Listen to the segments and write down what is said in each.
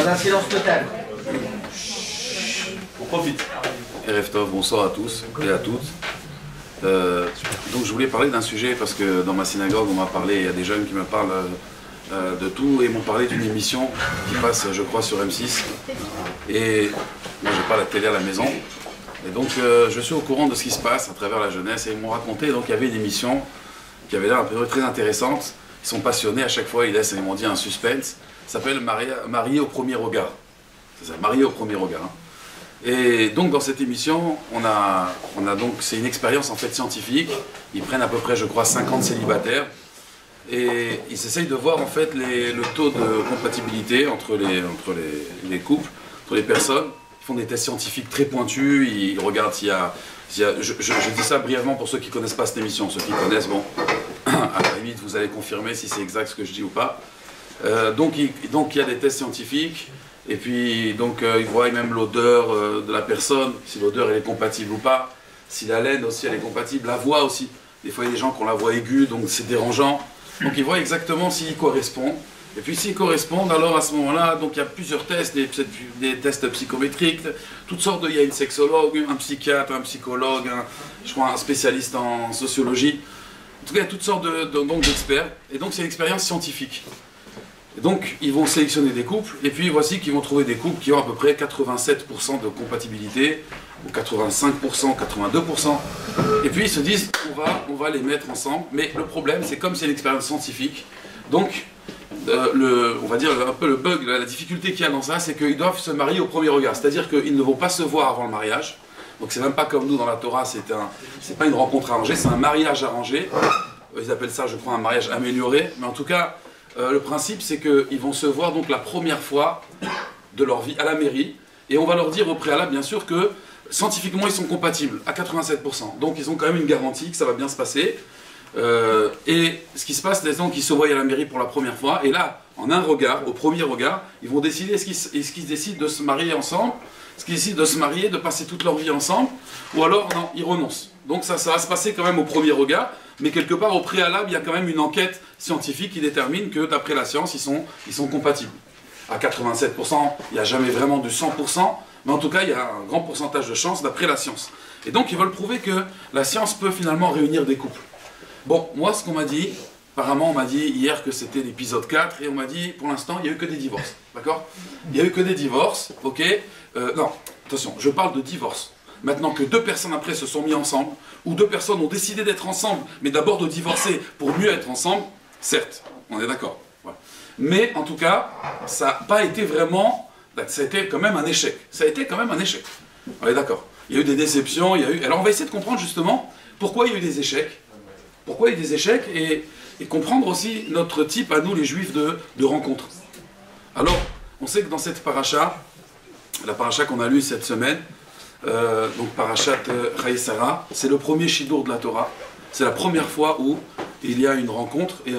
Dans un silence total. On profite. Erev Tov, bonsoir à tous et à toutes. Donc je voulais parler d'un sujet parce que dans ma synagogue on m'a parlé, il y a des jeunes qui me parlent de tout et m'ont parlé d'une émission qui passe je crois sur M6 et moi j'ai pas la télé à la maison et donc je suis au courant de ce qui se passe à travers la jeunesse et ils m'ont raconté donc il y avait une émission qui avait l'air un peu très intéressante, ils sont passionnés à chaque fois, ils m'ont dit un suspense, ça s'appelle Marié au premier regard, c'est ça, Marié au premier regard. Et donc dans cette émission, on a donc, c'est une expérience en fait scientifique, ils prennent à peu près je crois 50 célibataires et ils essayent de voir en fait le taux de compatibilité entre les couples, entre les personnes, ils font des tests scientifiques très pointus, ils regardent s'il y a je dis ça brièvement pour ceux qui ne connaissent pas cette émission, ceux qui connaissent, bon, à la limite vous allez confirmer si c'est exact ce que je dis ou pas. Donc il y a des tests scientifiques. Et puis, donc, ils voient même l'odeur de la personne, si l'odeur elle est compatible ou pas, si la laine aussi elle est compatible, la voix aussi. Des fois, il y a des gens qui ont la voix aiguë, donc c'est dérangeant. Donc, ils voient exactement s'ils correspondent. Et puis, s'ils correspondent, alors à ce moment-là, donc il y a plusieurs tests, des tests psychométriques, toutes sortes il y a une sexologue, un psychiatre, un psychologue, je crois un spécialiste en sociologie. En tout cas, il y a toutes sortes d'experts. Et donc, c'est une expérience scientifique. Et donc, ils vont sélectionner des couples, et puis voici qu'ils vont trouver des couples qui ont à peu près 87% de compatibilité, ou 85%, 82%. Et puis ils se disent, on va les mettre ensemble, mais le problème, c'est comme c'est une expérience scientifique, donc, on va dire un peu le bug, la difficulté qu'il y a dans ça, c'est qu'ils doivent se marier au premier regard, c'est-à-dire qu'ils ne vont pas se voir avant le mariage, donc c'est même pas comme nous dans la Torah, c'est pas une rencontre arrangée, c'est un mariage arrangé, ils appellent ça, je crois, un mariage amélioré, mais en tout cas, le principe, c'est qu'ils vont se voir donc la première fois de leur vie à la mairie, et on va leur dire au préalable, bien sûr, que scientifiquement, ils sont compatibles à 87%. Donc, ils ont quand même une garantie que ça va bien se passer. Et ce qui se passe, c'est qu'ils se voient à la mairie pour la première fois, et là, en un regard, au premier regard, ils vont décider est-ce qu'ils décident de se marier ensemble, est-ce qu'ils décident de se marier, de passer toute leur vie ensemble, ou alors, non, ils renoncent. Donc, ça va se passer quand même au premier regard. Mais quelque part, au préalable, il y a quand même une enquête scientifique qui détermine que, d'après la science, ils sont compatibles. À 87%, il n'y a jamais vraiment du 100%, mais en tout cas, il y a un grand pourcentage de chances d'après la science. Et donc, ils veulent prouver que la science peut finalement réunir des couples. Bon, moi, ce qu'on m'a dit, apparemment, on m'a dit hier que c'était l'épisode 4, et on m'a dit, pour l'instant, il n'y a eu que des divorces. D'accord? Il n'y a eu que des divorces, ok? Non, attention, je parle de divorce. Maintenant que deux personnes après se sont mis ensemble, ou deux personnes ont décidé d'être ensemble, mais d'abord de divorcer pour mieux être ensemble, certes, on est d'accord. Voilà. Mais en tout cas, ça n'a pas été vraiment, ça a été quand même un échec. Ça a été quand même un échec. On est d'accord. Il y a eu des déceptions, il y a eu... Alors on va essayer de comprendre justement pourquoi il y a eu des échecs. Pourquoi il y a eu des échecs et comprendre aussi notre type à nous les juifs de rencontres. Alors, on sait que dans cette paracha, la paracha qu'on a lue cette semaine, donc Parashat Chayei Sarah, c'est le premier shidur de la Torah. C'est la première fois où il y a une rencontre. Et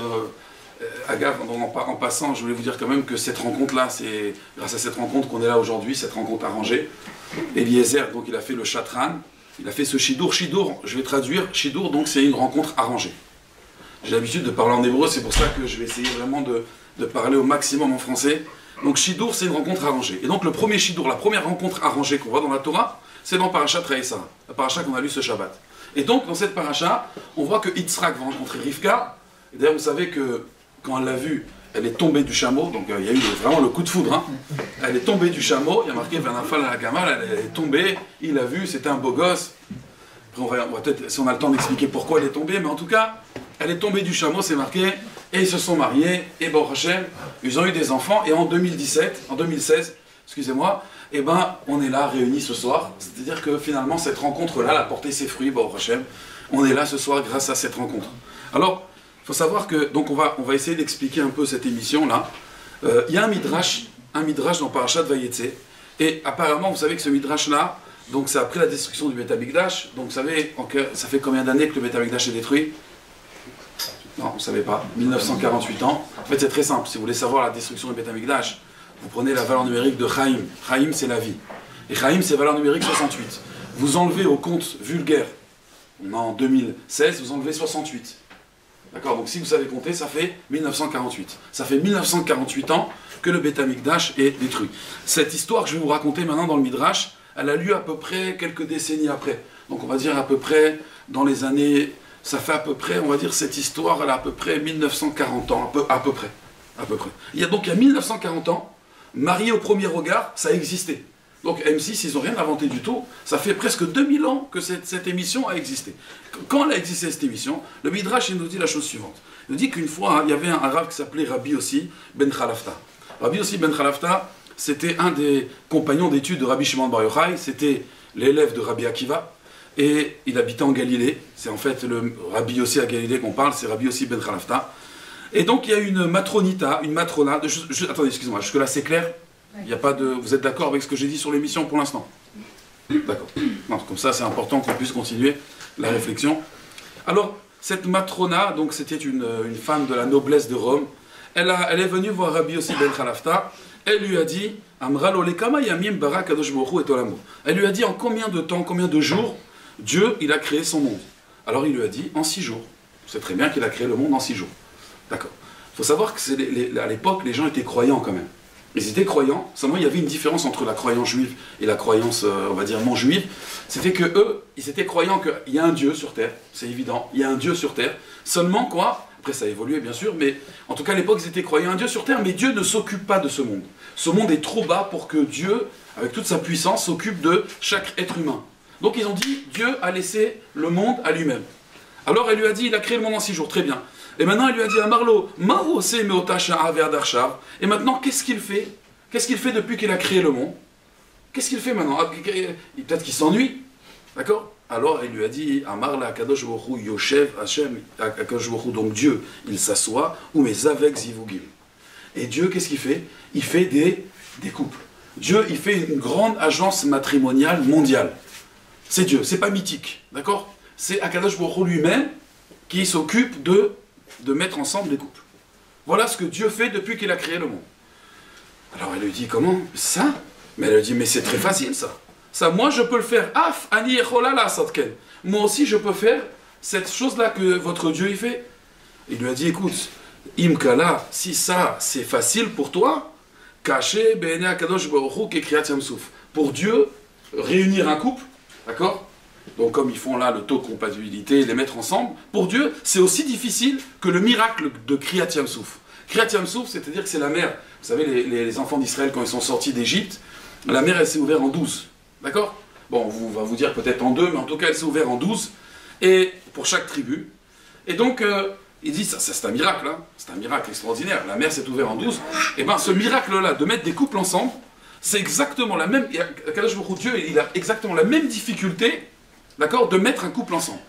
Agave, en passant, je voulais vous dire quand même que cette rencontre-là, c'est grâce à cette rencontre qu'on est là aujourd'hui, cette rencontre arrangée. Eliezer, donc il a fait le Shatran, il a fait ce shidur. Shidur, je vais traduire, shidur, donc c'est une rencontre arrangée. J'ai l'habitude de parler en hébreu, c'est pour ça que je vais essayer vraiment de parler au maximum en français. Donc shidur, c'est une rencontre arrangée. Et donc le premier shidur, la première rencontre arrangée qu'on voit dans la Torah, c'est dans Parashat Chayei Sarah, la paracha qu'on a lu ce Shabbat. Et donc, dans cette paracha, on voit que Yitzhak va rencontrer Rivka. Et d'ailleurs, vous savez que quand elle l'a vue, elle est tombée du chameau. Donc, il y a eu vraiment le coup de foudre. Hein. Elle est tombée du chameau. Il y a marqué Vanafal à la Gamal. Elle est tombée. Il l'a vue. C'était un beau gosse. Après, on va peut-être, si on a le temps d'expliquer pourquoi elle est tombée. Mais en tout cas, elle est tombée du chameau, c'est marqué. Et ils se sont mariés. Et Baruch Hashem, ils ont eu des enfants. Et en 2016, excusez-moi, eh ben, on est là, réunis ce soir. C'est-à-dire que finalement, cette rencontre-là, elle a porté ses fruits, Baruch Hashem. On est là ce soir grâce à cette rencontre. Alors, il faut savoir que, donc on va essayer d'expliquer un peu cette émission-là. Il y a un midrash dans Parashat Vayetze. Et apparemment, vous savez que ce midrash-là, donc c'est après la destruction du Beth Amikdash. Donc vous savez, ça fait combien d'années que le Beth Amikdash est détruit? Non, vous ne savez pas. 1948 ans. En fait, c'est très simple. Si vous voulez savoir la destruction du Beth Amikdash, vous prenez la valeur numérique de Chaim. Chaim, c'est la vie. Et Chaim, c'est valeur numérique 68. Vous enlevez au compte vulgaire, on est en 2016, vous enlevez 68. D'accord? Donc si vous savez compter, ça fait 1948. Ça fait 1948 ans que le Beth Amikdash est détruit. Cette histoire que je vais vous raconter maintenant dans le Midrash, elle a lieu à peu près quelques décennies après. Donc on va dire à peu près dans les années... Ça fait à peu près, on va dire, cette histoire, elle a à peu près 1940 ans, à peu près. Il y a 1940 ans, marié au premier regard, ça existait. Donc M6, ils n'ont rien inventé du tout. Ça fait presque 2000 ans que cette émission a existé. Quand elle a existé, cette émission, le Midrash il nous dit la chose suivante. Il nous dit qu'une fois, il y avait un arabe qui s'appelait Rabbi Yossi ben Khalafta. Rabbi Yossi ben Khalafta, c'était un des compagnons d'études de Rabbi Shimon Bar Yochai, c'était l'élève de Rabbi Akiva, et il habitait en Galilée. C'est en fait le Rabbi Yossi à Galilée qu'on parle, c'est Rabbi Yossi ben Khalafta. Et donc il y a une matrona, attendez, excusez-moi, jusque-là c'est clair? Il y a pas de, vous êtes d'accord avec ce que j'ai dit sur l'émission pour l'instant? D'accord. Non, comme ça c'est important qu'on puisse continuer la réflexion. Alors, cette matrona, donc c'était une femme de la noblesse de Rome, elle est venue voir Rabbi Yossi ben Khalafta, elle lui a dit, elle lui a dit en combien de temps, combien de jours, Dieu il a créé son monde. Alors il lui a dit, en 6 jours. C'est très bien qu'il a créé le monde en 6 jours. D'accord. Il faut savoir que à l'époque, les gens étaient croyants quand même. Ils étaient croyants, seulement il y avait une différence entre la croyance juive et la croyance, on va dire, non juive. C'était que eux, ils étaient croyants qu'il y a un Dieu sur terre, c'est évident, il y a un Dieu sur terre. Seulement quoi, après ça a évolué bien sûr, mais en tout cas à l'époque ils étaient croyants, un Dieu sur terre, mais Dieu ne s'occupe pas de ce monde. Ce monde est trop bas pour que Dieu, avec toute sa puissance, s'occupe de chaque être humain. Donc ils ont dit, Dieu a laissé le monde à lui-même. Alors elle lui a dit, il a créé le monde en 6 jours, très bien. Et maintenant, il lui a dit à Marlo, et maintenant, qu'est-ce qu'il fait? Qu'est-ce qu'il fait depuis qu'il a créé le monde? Qu'est-ce qu'il fait maintenant? Peut-être qu'il s'ennuie. D'accord? Alors, il lui a dit, Amarla Kadosh Baruch Hu Yoshev Hashem Kadosh Baruch Hu, donc Dieu, il s'assoit, ou mes avec zivugim. Et Dieu, qu'est-ce qu'il fait? Il fait des couples. Dieu, il fait une grande agence matrimoniale mondiale. C'est Dieu, c'est pas mythique. D'accord? C'est Akadosh Baruch Hu lui-même qui s'occupe de mettre ensemble des couples. Voilà ce que Dieu fait depuis qu'il a créé le monde. Alors elle lui dit, comment? Ça? Mais elle lui dit, mais c'est très facile ça. Ça, moi je peux le faire. Af, ani echolala satken. Moi aussi je peux faire cette chose-là que votre Dieu y fait. Il lui a dit, écoute, Imkala, si ça c'est facile pour toi, caché be'ene akadosh baruch hu kekriyat yamsouf. Pour Dieu, réunir un couple, d'accord? Donc comme ils font là le taux de compatibilité, les mettre ensemble, pour Dieu, c'est aussi difficile que le miracle de Kriyat Yamsouf. Kriyat Yamsouf, c'est-à-dire que c'est la mer. Vous savez, les enfants d'Israël, quand ils sont sortis d'Égypte, la mer, elle s'est ouverte en 12. D'accord? Bon, on va vous dire peut-être en 2, mais en tout cas, elle s'est ouverte en 12, et pour chaque tribu. Et donc, il dit, ça c'est un miracle, hein, c'est un miracle extraordinaire, la mer s'est ouverte en 12. Et bien, ce miracle-là, de mettre des couples ensemble, c'est exactement la même... Kadosh Baruch Hu, Dieu, il a exactement la même difficulté, d'accord, de mettre un couple ensemble.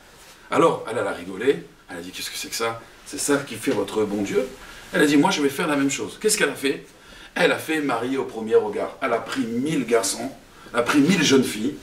Alors, elle a rigolé, elle a dit, qu'est-ce que c'est que ça? C'est ça qui fait votre bon Dieu? Elle a dit, moi je vais faire la même chose. Qu'est-ce qu'elle a fait? Elle a fait marier au premier regard. Elle a pris 1000 garçons, elle a pris 1000 jeunes filles,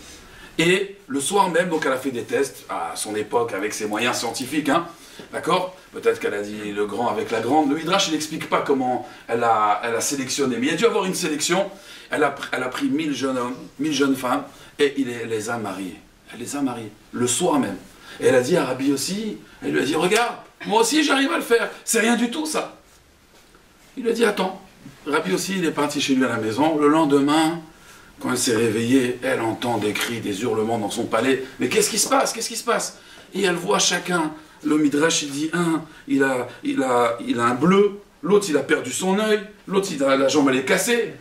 et le soir même, donc elle a fait des tests, à son époque, avec ses moyens scientifiques, hein, d'accord? Peut-être qu'elle a dit le grand avec la grande. Le Midrash, il n'explique pas comment elle a sélectionné, mais il y a dû avoir une sélection. Elle a pris 1000 jeunes hommes, 1000 jeunes femmes, et elle les a mariés. Elle les a mariés, le soir même. Et elle a dit à Rabbi Yossi, elle lui a dit, regarde, moi aussi j'arrive à le faire, c'est rien du tout ça. Il lui a dit, attends. Rabbi Yossi, il est parti chez lui à la maison. Le lendemain, quand elle s'est réveillée, elle entend des cris, des hurlements dans son palais. Mais qu'est-ce qui se passe? Qu'est-ce qui se passe? Et elle voit chacun. Le Midrash, il dit, il a un bleu, l'autre, il a perdu son œil, l'autre, la jambe, elle est cassée.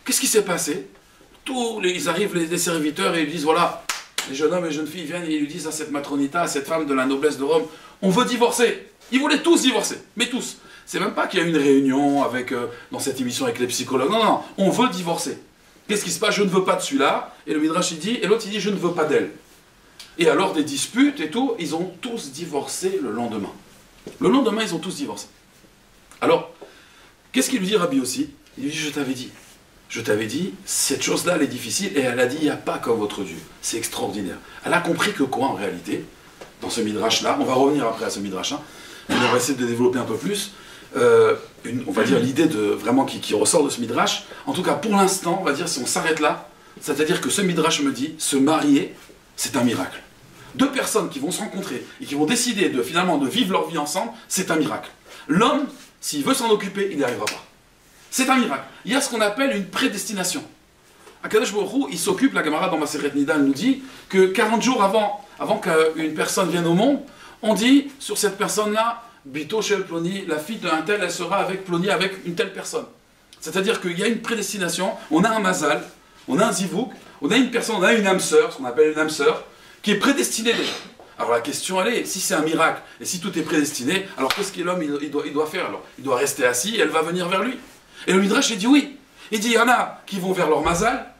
Qu'est-ce qui s'est passé? Ils arrivent, les serviteurs, et ils disent, voilà, les jeunes hommes et les jeunes filles viennent et ils lui disent à cette matronita, à cette femme de la noblesse de Rome, on veut divorcer. Ils voulaient tous divorcer, mais tous. C'est même pas qu'il y a une réunion avec, dans cette émission avec les psychologues. Non, non, on veut divorcer. Qu'est-ce qui se passe? Je ne veux pas de celui-là. Et le Midrash, il dit, et l'autre, il dit, je ne veux pas d'elle. Et alors, des disputes et tout, ils ont tous divorcé le lendemain. Le lendemain, ils ont tous divorcé. Alors, qu'est-ce qu'il lui dit Rabbi Yossi? Il lui dit, je t'avais dit. Je t'avais dit, cette chose-là, elle est difficile, et elle a dit, il n'y a pas comme votre Dieu. C'est extraordinaire. Elle a compris que quoi, en réalité, dans ce Midrash-là, on va revenir après à ce Midrash-là, on va essayer de développer un peu plus, on va dire l'idée vraiment qui ressort de ce Midrash. En tout cas, pour l'instant, on va dire, si on s'arrête là, c'est-à-dire que ce Midrash me dit, se marier, c'est un miracle. Deux personnes qui vont se rencontrer et qui vont décider finalement de vivre leur vie ensemble, c'est un miracle. L'homme, s'il veut s'en occuper, il n'y arrivera pas. C'est un miracle. Il y a ce qu'on appelle une prédestination. Akadosh Baruch Hu, il s'occupe, la Gemara dans Maseret Nida nous dit que 40 jours avant qu'une personne vienne au monde, on dit sur cette personne-là, Bito Shel Ploni, la fille d'un tel, elle sera avec Ploni, avec une telle personne. C'est-à-dire qu'il y a une prédestination, on a un mazal, on a un zivouk, on a une personne, on a une âme sœur, ce qu'on appelle une âme sœur, qui est prédestinée déjà. Alors la question elle est, si c'est un miracle, et si tout est prédestiné, alors qu'est-ce que l'homme il doit faire alors? Il doit rester assis, et elle va venir vers lui. Et le Midrash il dit oui. Il dit il y en a qui vont vers leur mazal,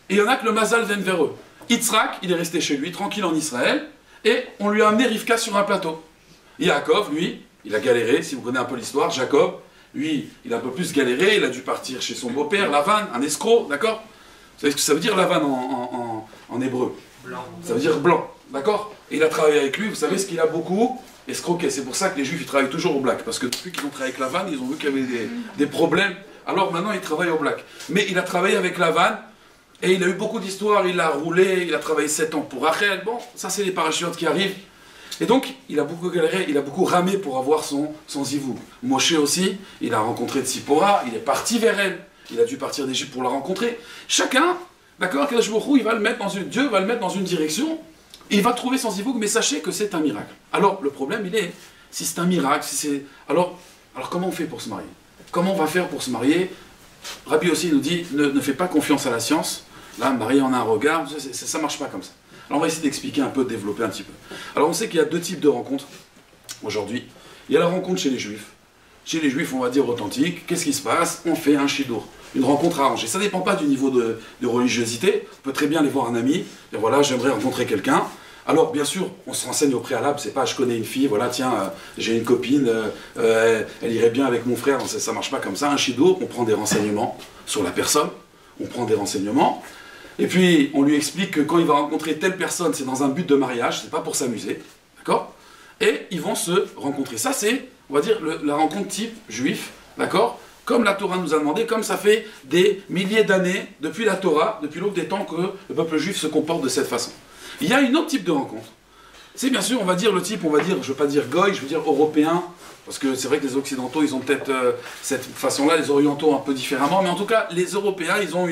et il y en a que le mazal vienne vers eux. Yitzhak, il est resté chez lui, tranquille en Israël, et on lui a amené Rivka sur un plateau. Yaakov, lui, il a galéré, si vous connaissez un peu l'histoire, Jacob, lui, il a un peu plus galéré, il a dû partir chez son beau-père, Lavan, un escroc, d'accord? Vous savez ce que ça veut dire Lavan en hébreu? Blanc. Ça veut dire blanc, d'accord? Et il a travaillé avec lui, vous savez ce qu'il a beaucoup escroqué. C'est pour ça que les Juifs, ils travaillent toujours au black, parce que depuis qu'ils ont travaillé avec Lavan, ils ont vu qu'il y avait des problèmes, alors maintenant ils travaillent au black. Mais il a travaillé avec Lavan, et il a eu beaucoup d'histoires, il a roulé, il a travaillé 7 ans pour Rachel, bon, ça c'est les parachutes qui arrivent. Et donc, il a beaucoup galéré, il a beaucoup ramé pour avoir son zivou. Moshe aussi, il a rencontré Tzipora, il est parti vers elle. Il a dû partir d'Égypte pour la rencontrer. Chacun, d'accord, Dieu va le mettre dans une direction, et il va trouver son zivou, mais sachez que c'est un miracle. Alors, le problème, il est, si c'est un miracle, si c'est... Alors, comment on fait pour se marier? Comment on va faire pour se marier? Rabbi aussi nous dit, ne fais pas confiance à la science. Là, marier en un regard, ça ne marche pas comme ça. Alors on va essayer d'expliquer un peu, de développer un petit peu. Alors on sait qu'il y a deux types de rencontres aujourd'hui. Il y a la rencontre chez les Juifs. Chez les Juifs, on va dire authentiques. Qu'est-ce qui se passe? On fait un shidur, une rencontre arrangée. Ça ne dépend pas du niveau de religiosité. On peut très bien aller voir un ami, dire voilà, j'aimerais rencontrer quelqu'un. Alors bien sûr, on se renseigne au préalable, c'est pas je connais une fille, voilà, tiens, j'ai une copine, elle irait bien avec mon frère, non, ça ne marche pas comme ça. Un shidur, on prend des renseignements sur la personne, on prend des renseignements. Et puis, on lui explique que quand il va rencontrer telle personne, c'est dans un but de mariage, c'est pas pour s'amuser, d'accord? Et ils vont se rencontrer. Ça, c'est, on va dire, la rencontre type juif, d'accord? Comme la Torah nous a demandé, comme ça fait des milliers d'années, depuis la Torah, depuis l'aube des temps, que le peuple juif se comporte de cette façon. Il y a une autre type de rencontre. C'est bien sûr, on va dire le type, je ne veux pas dire goy, je veux dire européen, parce que c'est vrai que les Occidentaux, ils ont peut-être cette façon-là, les Orientaux un peu différemment, mais en tout cas, les Européens, ils ont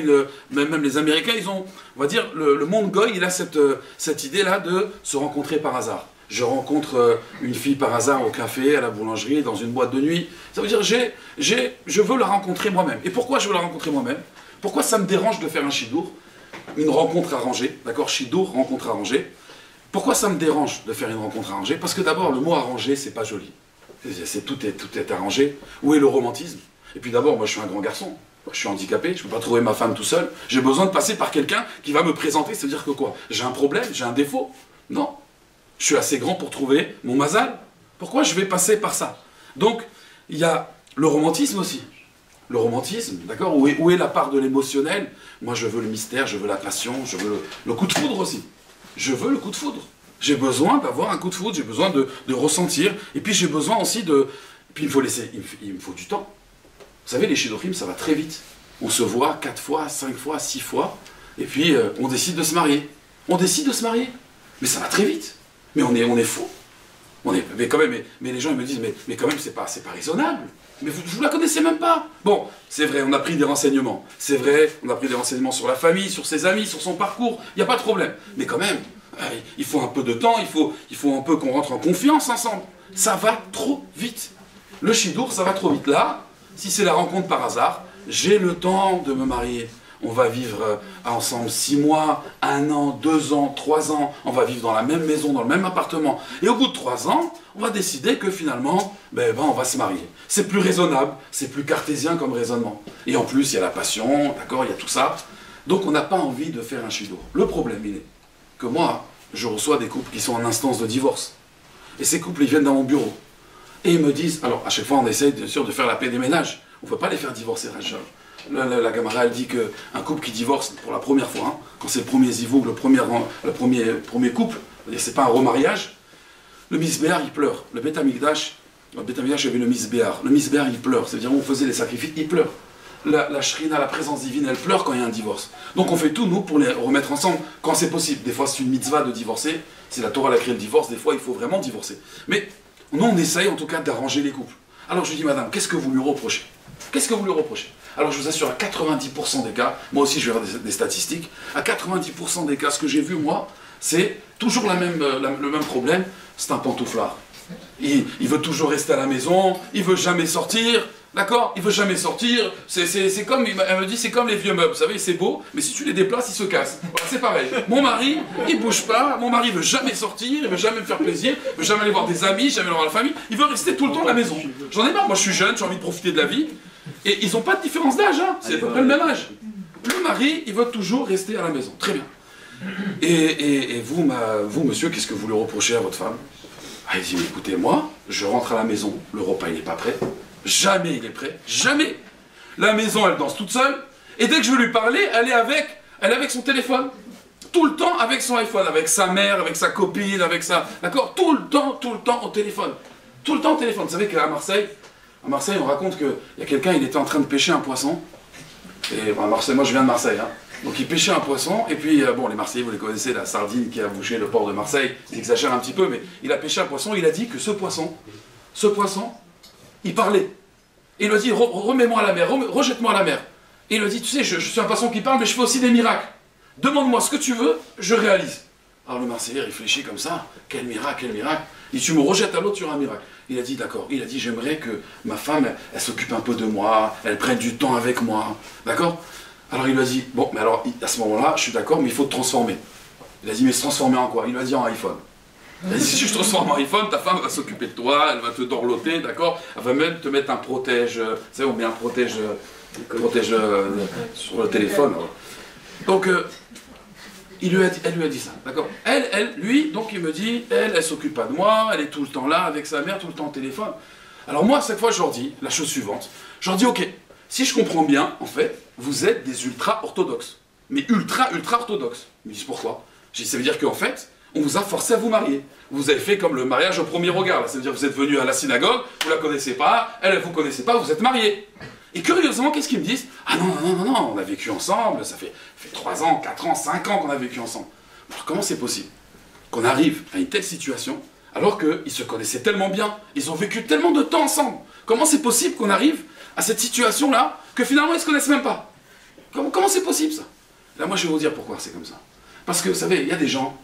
même les Américains, ils ont, on va dire, le monde goy, il a cette idée-là de se rencontrer par hasard. Je rencontre une fille par hasard au café, à la boulangerie, dans une boîte de nuit. Ça veut dire, je veux la rencontrer moi-même. Et pourquoi je veux la rencontrer moi-même? Pourquoi ça me dérange de faire un shidur? Une rencontre arrangée, d'accord? Shidur, rencontre arrangée. Pourquoi ça me dérange de faire une rencontre arrangée? Parce que d'abord, le mot arrangé, c'est pas joli. Tout est arrangé. Où est le romantisme? Et puis d'abord, moi je suis un grand garçon, je suis handicapé, je ne peux pas trouver ma femme tout seul. J'ai besoin de passer par quelqu'un qui va me présenter, c'est-à-dire que quoi? J'ai un problème, j'ai un défaut? Non. Je suis assez grand pour trouver mon mazal. Pourquoi je vais passer par ça? Donc, il y a le romantisme aussi. Le romantisme, d'accord? Où est la part de l'émotionnel? Moi je veux le mystère, je veux la passion, je veux le coup de foudre aussi. Je veux le coup de foudre. J'ai besoin d'avoir un coup de foudre, j'ai besoin de ressentir, et puis j'ai besoin aussi de... Puis il me faut du temps. Vous savez, les shidduchim, ça va très vite. On se voit 4 fois, 5 fois, 6 fois, et puis on décide de se marier. On décide de se marier. Mais ça va très vite. Mais on est fous. Mais quand même, mais les gens ils me disent, mais quand même, c'est pas raisonnable. Mais vous la connaissez même pas. Bon, c'est vrai, on a pris des renseignements. C'est vrai, on a pris des renseignements sur la famille, sur ses amis, sur son parcours. Il n'y a pas de problème. Mais quand même, il faut un peu de temps, il faut un peu qu'on rentre en confiance ensemble. Ça va trop vite. Le shidur, ça va trop vite. Là, si c'est la rencontre par hasard, j'ai le temps de me marier. On va vivre ensemble 6 mois, 1 an, 2 ans, 3 ans. On va vivre dans la même maison, dans le même appartement. Et au bout de 3 ans, on va décider que finalement, on va se marier. C'est plus raisonnable, c'est plus cartésien comme raisonnement. Et en plus, il y a la passion, d'accord, il y a tout ça. Donc on n'a pas envie de faire un shidur. Le problème, il est que moi, je reçois des couples qui sont en instance de divorce. Et ces couples, ils viennent dans mon bureau. Et ils me disent, alors à chaque fois, on essaye bien sûr de faire la paix des ménages. On ne peut pas les faire divorcer, Rachel. La Gemara, elle dit qu'un couple qui divorce pour la première fois, hein, quand c'est le premier zivou, le premier couple, c'est pas un remariage, le misbéar, il pleure. Le Beth Amikdash avait le misbéar. Le misbéar, il pleure. C'est-à-dire, on faisait les sacrifices, il pleure. la shrina, la présence divine, elle pleure quand il y a un divorce. Donc on fait tout, nous, pour les remettre ensemble, quand c'est possible. Des fois, c'est une mitzvah de divorcer, c'est la Torah qui a créé le divorce, des fois, il faut vraiment divorcer. Mais nous, on essaye, en tout cas, d'arranger les couples. Alors je lui dis, madame, qu'est-ce que vous lui reprochez? Qu'est-ce que vous lui reprochez? Alors je vous assure, à 90% des cas, moi aussi je vais faire des statistiques, à 90% des cas, ce que j'ai vu, moi, c'est toujours le même problème, c'est un pantouflard. Il veut toujours rester à la maison, il veut jamais sortir, d'accord? Il veut jamais sortir, c'est comme, elle me dit, c'est comme les vieux meubles, vous savez, c'est beau, mais si tu les déplaces, ils se cassent. Voilà, c'est pareil. Mon mari, il bouge pas, mon mari veut jamais sortir, il veut jamais me faire plaisir, il veut jamais aller voir des amis, jamais aller voir la famille, il veut rester tout le temps à la maison. J'en ai marre, moi je suis jeune, j'ai envie de profiter de la vie, et ils n'ont pas de différence d'âge, hein. C'est à peu près le même âge. Le mari, il veut toujours rester à la maison, très bien. Et vous, monsieur, qu'est-ce que vous lui reprochez à votre femme? Ah, il dit, mais écoutez, moi, je rentre à la maison, le repas il n'est pas prêt, jamais il est prêt, jamais. La maison, elle danse toute seule, et dès que je veux lui parler, elle est avec son téléphone. Tout le temps avec son iPhone, avec sa mère, avec sa copine, avec sa... D'accord? Tout le temps au téléphone. Tout le temps au téléphone. Vous savez qu'à Marseille, on raconte qu'il y a quelqu'un, il était en train de pêcher un poisson. Et à Marseille, moi je viens de Marseille, hein. Donc il pêchait un poisson, et puis, bon, les Marseillais, vous les connaissez, la sardine qui a bouché le port de Marseille, ils exagèrent un petit peu, mais il a pêché un poisson, il a dit que ce poisson, il parlait. Et il lui a dit, remets-moi à la mer, rejette-moi à la mer. Et il lui a dit, tu sais, je suis un poisson qui parle, mais je fais aussi des miracles. Demande-moi ce que tu veux, je réalise. Alors le Marseillais réfléchit comme ça, quel miracle, quel miracle. Il dit, tu me rejettes à l'autre, tu auras un miracle. Il a dit, d'accord. Il a dit, j'aimerais que ma femme, elle s'occupe un peu de moi, elle prenne du temps avec moi. D'accord? Alors il lui a dit, bon, mais alors, à ce moment-là, je suis d'accord, mais il faut te transformer. Il a dit, mais se transformer en quoi? Il lui a dit, en iPhone. Il a dit, si je te transforme en iPhone, ta femme va s'occuper de toi, elle va te dorloter, d'accord? Elle va même te mettre un protège, vous savez, on met un protège sur le téléphone. Alors. Donc, elle lui a dit ça, d'accord? Lui, donc il me dit, elle s'occupe pas de moi, elle est tout le temps là, avec sa mère, tout le temps au téléphone. Alors moi, à chaque fois, je leur dis la chose suivante. Je leur dis, ok, si je comprends bien, en fait, vous êtes des ultra-orthodoxes. Mais ultra-orthodoxes. Ils me disent pourquoi? Je dis, ça veut dire qu'en fait, on vous a forcé à vous marier. Vous avez fait comme le mariage au premier regard. Là. Ça veut dire que vous êtes venu à la synagogue, vous la connaissez pas, elle vous connaissez pas, vous êtes mariés. Et curieusement, qu'est-ce qu'ils me disent? Ah non, on a vécu ensemble, ça fait 3 ans, 4 ans, 5 ans qu'on a vécu ensemble. Alors comment c'est possible qu'on arrive à une telle situation alors qu'ils se connaissaient tellement bien, ils ont vécu tellement de temps ensemble? Comment c'est possible qu'on arrive à cette situation-là que finalement ils ne se connaissent même pas? Comment c'est possible ça? Là, moi je vais vous dire pourquoi c'est comme ça. Parce que vous savez, il y a des gens,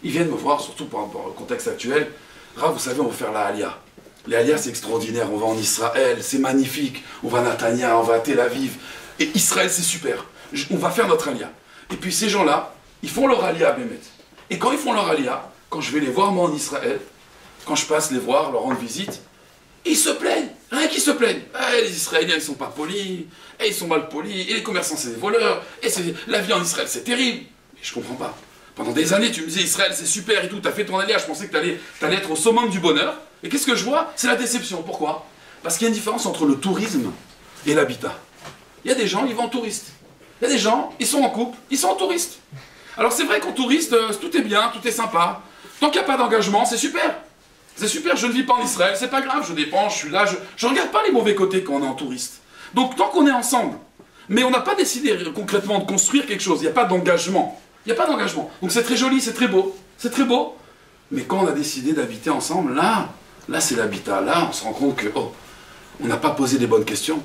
ils viennent me voir, surtout par rapport au contexte actuel. Rav, vous savez, on va faire la Aliyah. Les Aliyah, c'est extraordinaire. On va en Israël, c'est magnifique. On va à Natania, on va à Tel Aviv. Et Israël, c'est super. On va faire notre Aliyah. Et puis ces gens-là, ils font leur Aliyah à Bémet. Et quand ils font leur Aliyah, quand je vais les voir, moi, en Israël, quand je passe les voir, leur rendre visite, ils se plaignent. Rien qu'ils se plaignent. Les Israéliens, ils sont pas polis. Ils sont mal polis. Et les commerçants, c'est des voleurs. Et la vie en Israël, c'est terrible. Mais je comprends pas. Pendant des années, tu me disais Israël, c'est super et tout, tu as fait ton alliage, je pensais que tu allais être au summum du bonheur. Et qu'est-ce que je vois? C'est la déception. Pourquoi? Parce qu'il y a une différence entre le tourisme et l'habitat. Il y a des gens, ils vont en touriste. Il y a des gens, ils sont en couple, ils sont en touriste. Alors c'est vrai qu'en touriste, tout est bien, tout est sympa. Tant qu'il n'y a pas d'engagement, c'est super. C'est super, je ne vis pas en Israël, c'est pas grave, je dépense, je suis là, je ne regarde pas les mauvais côtés quand on est en touriste. Donc tant qu'on est ensemble, mais on n'a pas décidé concrètement de construire quelque chose, il n'y a pas d'engagement. Il n'y a pas d'engagement. Donc c'est très joli, c'est très beau. C'est très beau. Mais quand on a décidé d'habiter ensemble, là c'est l'habitat. Là, on se rend compte que, on n'a pas posé les bonnes questions.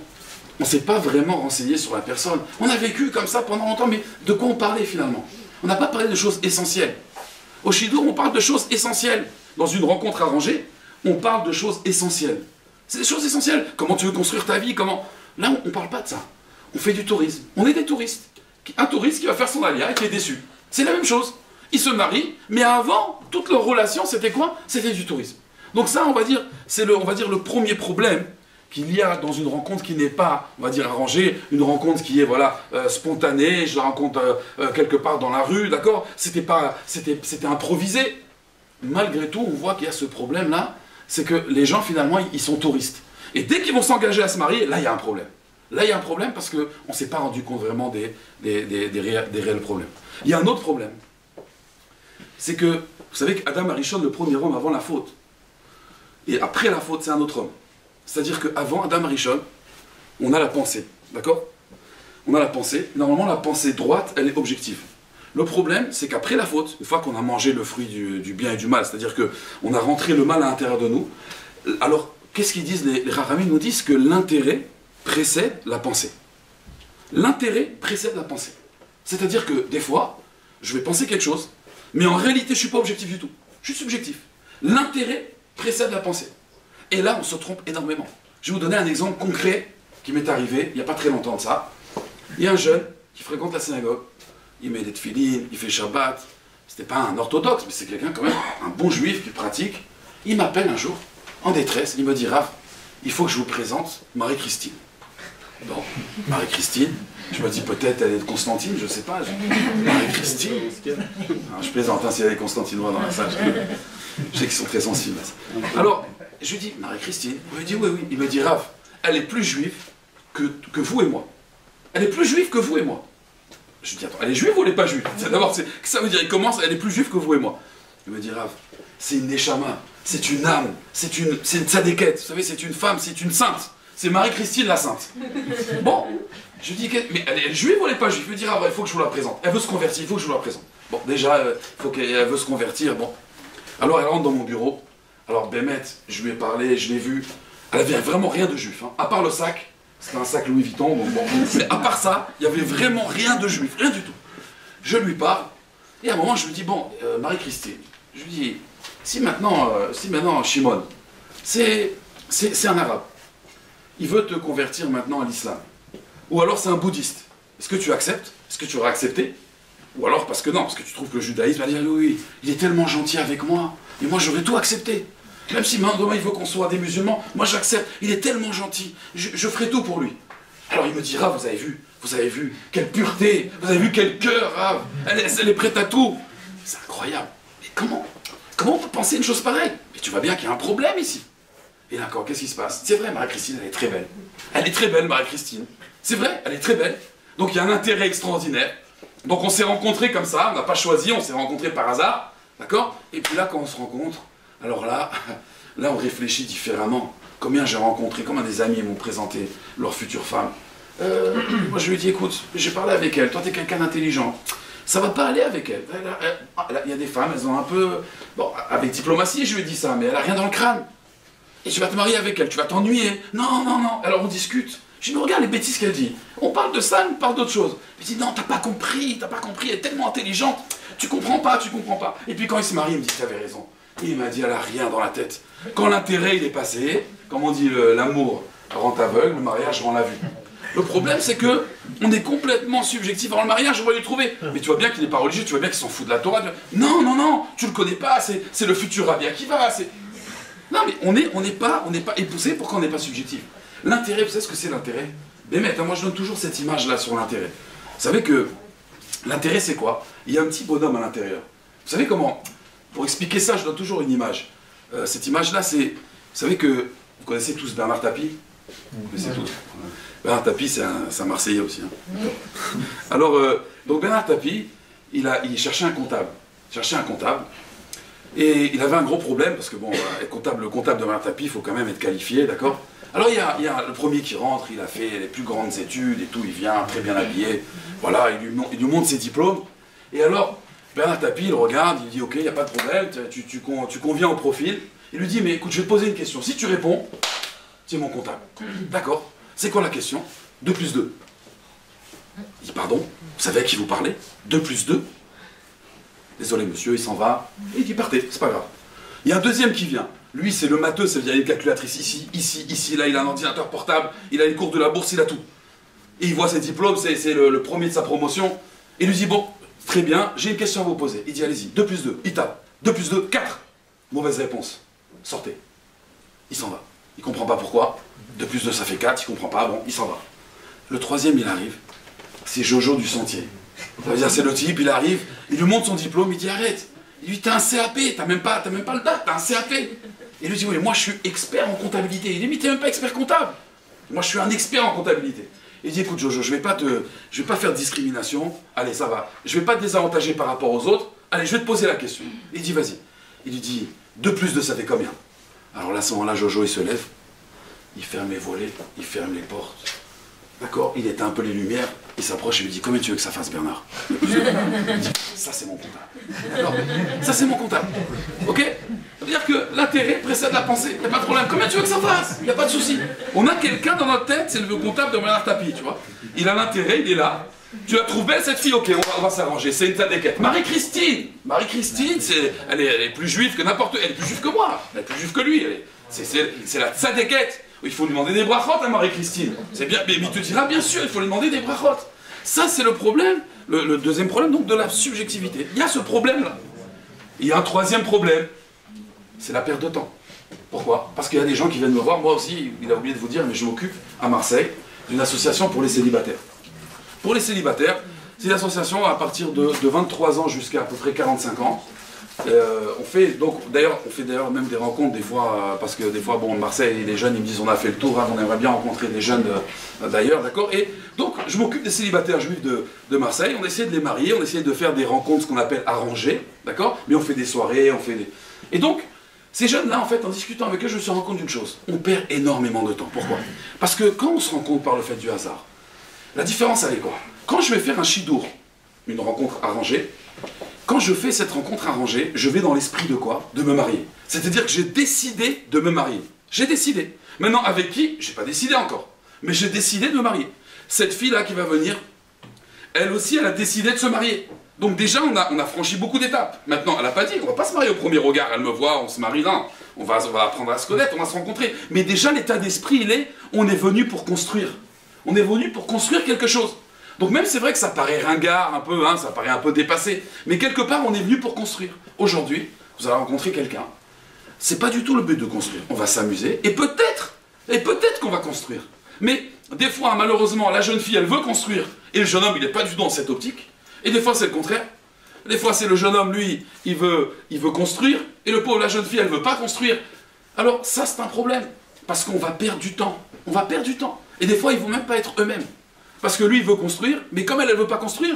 On ne s'est pas vraiment renseigné sur la personne. On a vécu comme ça pendant longtemps, mais de quoi on parlait finalement? On n'a pas parlé de choses essentielles. Au Shidour, on parle de choses essentielles. Dans une rencontre arrangée, on parle de choses essentielles. C'est des choses essentielles. Comment tu veux construire ta vie? Comment... Là, on ne parle pas de ça. On fait du tourisme. On est des touristes. Un touriste qui va faire son aliyah et qui est déçu. C'est la même chose. Ils se marient, mais avant, toute leur relation, c'était quoi? C'était du tourisme. Donc ça, on va dire, c'est le premier problème qu'il y a dans une rencontre qui n'est pas, on va dire, arrangée, une rencontre qui est, voilà, spontanée, je la rencontre quelque part dans la rue, d'accord? C'était improvisé. Malgré tout, on voit qu'il y a ce problème-là, c'est que les gens, finalement, ils sont touristes. Et dès qu'ils vont s'engager à se marier, là, il y a un problème. Là, il y a un problème parce qu'on ne s'est pas rendu compte vraiment des réels problèmes. Il y a un autre problème. C'est que, vous savez qu'Adam Arishon, le premier homme avant la faute. Et après la faute, c'est un autre homme. C'est-à-dire qu'avant Adam Arishon, on a la pensée. D'accord? on a la pensée. Normalement, la pensée droite, elle est objective. Le problème, c'est qu'après la faute, une fois qu'on a mangé le fruit du bien et du mal, c'est-à-dire qu'on a rentré le mal à l'intérieur de nous, alors, qu'est-ce qu'ils disent? Les Rachamim nous disent que l'intérêt précède la pensée. L'intérêt précède la pensée. C'est-à-dire que, des fois, je vais penser quelque chose, mais en réalité, je ne suis pas objectif du tout. Je suis subjectif. L'intérêt précède la pensée. Et là, on se trompe énormément. Je vais vous donner un exemple concret qui m'est arrivé il n'y a pas très longtemps de ça. Il y a un jeune qui fréquente la synagogue. Il met des tefilines, il fait Shabbat. C'était pas un orthodoxe, mais c'est quelqu'un quand même, un bon juif qui pratique. Il m'appelle un jour, en détresse, il me dit, Rav, il faut que je vous présente Marie-Christine. Bon, Marie-Christine, je me dis peut-être elle est de Constantine, je sais pas. Marie-Christine. Je plaisante, hein, s'il y a des Constantinois dans la salle. Je sais qu'ils sont très sensibles à ça. Alors, je lui dis, Marie-Christine, il me dit oui, oui. Il me dit, Rav, elle est plus juive que vous et moi. Elle est plus juive que vous et moi. Je lui dis, attends, elle est juive ou elle n'est pas juive? D'abord, ça veut dire, il commence, elle est plus juive que vous et moi. Il me dit, Rav, c'est une neshama, c'est une âme, c'est une tzadékette, vous savez, c'est une femme, c'est une sainte. C'est Marie-Christine la sainte. Bon, je lui dis, mais elle est juive ou elle n'est pas juive? Il me dit, ah, il faut que je vous la présente. Elle veut se convertir, il faut que je vous la présente. Bon, déjà, il faut qu'elle veut se convertir, bon. Alors elle rentre dans mon bureau. Alors Bémet, je lui ai parlé, je l'ai vu. Elle avait vraiment rien de juif, hein. À part le sac, c'était un sac Louis Vuitton, bon. Mais à part ça, il n'y avait vraiment rien de juif, rien du tout. Je lui parle, et à un moment je lui dis, bon, Marie-Christine, je lui dis, si maintenant Shimon, c'est un arabe, il veut te convertir maintenant à l'islam, ou alors c'est un bouddhiste, est-ce que tu acceptes? Est-ce que tu auras accepté? Ou alors parce que non, parce que tu trouves que le judaïsme va dire oui, il est tellement gentil avec moi, et moi j'aurais tout accepté. Même si demain il veut qu'on soit des musulmans, moi j'accepte, il est tellement gentil, je ferai tout pour lui. Alors il me dira, vous avez vu, quelle pureté, vous avez vu quel cœur, Rav, elle est prête à tout. C'est incroyable. Mais comment on peut penser une chose pareille? Mais tu vois bien qu'il y a un problème ici. Et là encore, qu'est-ce qui se passe? C'est vrai, Marie-Christine, elle est très belle. Elle est très belle, Marie-Christine. C'est vrai, elle est très belle. Donc il y a un intérêt extraordinaire. Donc on s'est rencontrés comme ça, on n'a pas choisi, on s'est rencontrés par hasard, d'accord? Et puis là, quand on se rencontre, alors là on réfléchit différemment. Combien j'ai rencontré, combien des amis m'ont présenté leur future femme. Moi je lui ai dit, écoute, j'ai parlé avec elle, toi t'es quelqu'un d'intelligent, ça va pas aller avec elle. Il y a des femmes, elles ont un peu... Bon, avec diplomatie je lui ai dit ça, mais elle a rien dans le crâne. Et tu vas te marier avec elle, tu vas t'ennuyer. Non, non, non, alors on discute. Je dis, mais regarde les bêtises qu'elle dit. On parle de ça, on parle d'autre chose. Je dis, non, t'as pas compris, elle est tellement intelligente. Tu comprends pas. Et puis quand il se marie, il me dit, tu avais raison. Et il m'a dit, elle a rien dans la tête. Quand l'intérêt il est passé, comme on dit, l'amour rend aveugle, le mariage rend la vue. Le problème, c'est que on est complètement subjectif. Avant le mariage, on va lui trouver. Mais tu vois bien qu'il n'est pas religieux, tu vois bien qu'il s'en fout de la Torah. Non, non, non, tu le connais pas, c'est le futur Rabbi Akiva. Non, mais on n'est pas épousé pour qu'on n'est pas subjectif. L'intérêt, vous savez ce que c'est l'intérêt? Bémet, moi je donne toujours cette image-là sur l'intérêt. Vous savez que l'intérêt, c'est quoi? Il y a un petit bonhomme à l'intérieur. Vous savez comment? Pour expliquer ça, je donne toujours une image. Cette image-là, c'est... Vous savez que... Vous connaissez tous Bernard Tapie? Vous connaissez tous. Bernard Tapie, c'est un Marseillais aussi. Hein. Alors, donc Bernard Tapie, il cherchait un comptable. Et il avait un gros problème, parce que bon, le comptable de Bernard Tapie, il faut quand même être qualifié, d'accord? Alors il y a le premier qui rentre, il a fait les plus grandes études et tout, il vient très bien habillé, voilà, il lui montre ses diplômes. Et alors, Bernard Tapie, il regarde, il dit, ok, il n'y a pas de problème, tu conviens au profil. Il lui dit, mais écoute, je vais te poser une question, si tu réponds, c'est mon comptable. D'accord, c'est quoi la question? 2 plus 2. Il dit, pardon, vous savez à qui vous parlez? 2 plus 2? Désolé monsieur, il s'en va. Et il dit, partez, c'est pas grave. Il y a un deuxième qui vient. Lui, c'est le matheux, il y a une calculatrice ici, là, il a un ordinateur portable, il a une cour de la bourse, il a tout. Et il voit ses diplômes, c'est le premier de sa promotion. Et il lui dit, bon, très bien, j'ai une question à vous poser. Il dit, allez-y, 2 plus 2, il tape. 2 plus 2, 4. Mauvaise réponse. Sortez. Il s'en va. Il comprend pas pourquoi. 2 plus 2, ça fait 4, il comprend pas, bon, il s'en va. Le troisième, il arrive. C'est Jojo du Sentier. Ça veut dire, c'est le type, il arrive, il lui montre son diplôme, il dit, arrête. Il lui dit, t'as un CAP, t'as même pas le bac, t'as un CAP. Et il lui dit, oui, moi je suis expert en comptabilité. Il dit, mais t'es même pas expert comptable. Moi je suis un expert en comptabilité. Il dit, écoute Jojo, je vais pas faire de discrimination. Allez, ça va. Je vais pas te désavantager par rapport aux autres. Allez, je vais te poser la question. Il dit, vas-y. Il lui dit, 2 plus 2, ça fait combien? Alors là, à ce moment-là, Jojo, il se lève. Il ferme les volets, il ferme les portes. d'accord, il éteint un peu les lumières, il s'approche et lui dit, comment tu veux que ça fasse, Bernard? Il dit, ça c'est mon comptable. D'accord? Ça c'est mon comptable. Ok? C'est-à-dire que l'intérêt précède la pensée, il n'y a pas de problème. Comment tu veux que ça fasse? Il n'y a pas de souci. On a quelqu'un dans notre tête, c'est le comptable de Bernard Tapie, tu vois. Il a l'intérêt, il est là. Tu la trouves belle cette fille? Ok, on va s'arranger, c'est une tzadékette. Marie-Christine, elle est plus juive que n'importe qui, elle est plus juive que moi, elle est plus juive que lui. C'est la tzadékette. Il faut lui demander des brachot à Marie-Christine. C'est bien, mais il te dira bien sûr, il faut lui demander des brachot. Ça c'est le problème, le deuxième problème donc de la subjectivité. Il y a ce problème-là. Il y a un troisième problème, c'est la perte de temps. Pourquoi? Parce qu'il y a des gens qui viennent me voir, moi aussi, il a oublié de vous dire, mais je m'occupe à Marseille d'une association pour les célibataires. Pour les célibataires, c'est une association à partir de 23 ans jusqu'à à peu près 45 ans. On fait d'ailleurs même des rencontres des fois, parce que des fois, bon, Marseille, les jeunes, ils me disent, on a fait le tour, hein, on aimerait bien rencontrer des jeunes d'ailleurs, d'accord? Et donc, je m'occupe des célibataires juifs de Marseille, on essaie de les marier, on essaie de faire des rencontres, ce qu'on appelle arrangées, d'accord? Mais on fait des soirées, on fait des... Et donc, ces jeunes-là, en fait, en discutant avec eux, je me suis rendu compte d'une chose, on perd énormément de temps. Pourquoi? Parce que quand on se rend compte par le fait du hasard, la différence, elle est quoi? Quand je vais faire un shidour, une rencontre arrangée, quand je fais cette rencontre arrangée, je vais dans l'esprit de quoi? De me marier. C'est-à-dire que j'ai décidé de me marier. J'ai décidé. Maintenant, avec qui? J'ai pas décidé encore. Mais j'ai décidé de me marier. Cette fille-là qui va venir, elle aussi, elle a décidé de se marier. Donc déjà, on a franchi beaucoup d'étapes. Maintenant, elle n'a pas dit, on va pas se marier au premier regard, elle me voit, on se marie là. On va apprendre à se connaître, on va se rencontrer. Mais déjà, l'état d'esprit, on est venu pour construire. On est venu pour construire quelque chose. Donc même c'est vrai que ça paraît ringard un peu, hein, ça paraît un peu dépassé, mais quelque part on est venu pour construire. Aujourd'hui, vous allez rencontrer quelqu'un, c'est pas du tout le but de construire, on va s'amuser, et peut-être qu'on va construire. Mais des fois, malheureusement, la jeune fille elle veut construire, et le jeune homme il n'est pas du tout dans cette optique, et des fois c'est le contraire. Des fois c'est le jeune homme, lui, il veut construire, et le pauvre, la jeune fille elle veut pas construire. Alors ça c'est un problème, parce qu'on va perdre du temps, on va perdre du temps. Et des fois ils vont même pas être eux-mêmes. Parce que lui, il veut construire, mais comme elle ne veut pas construire,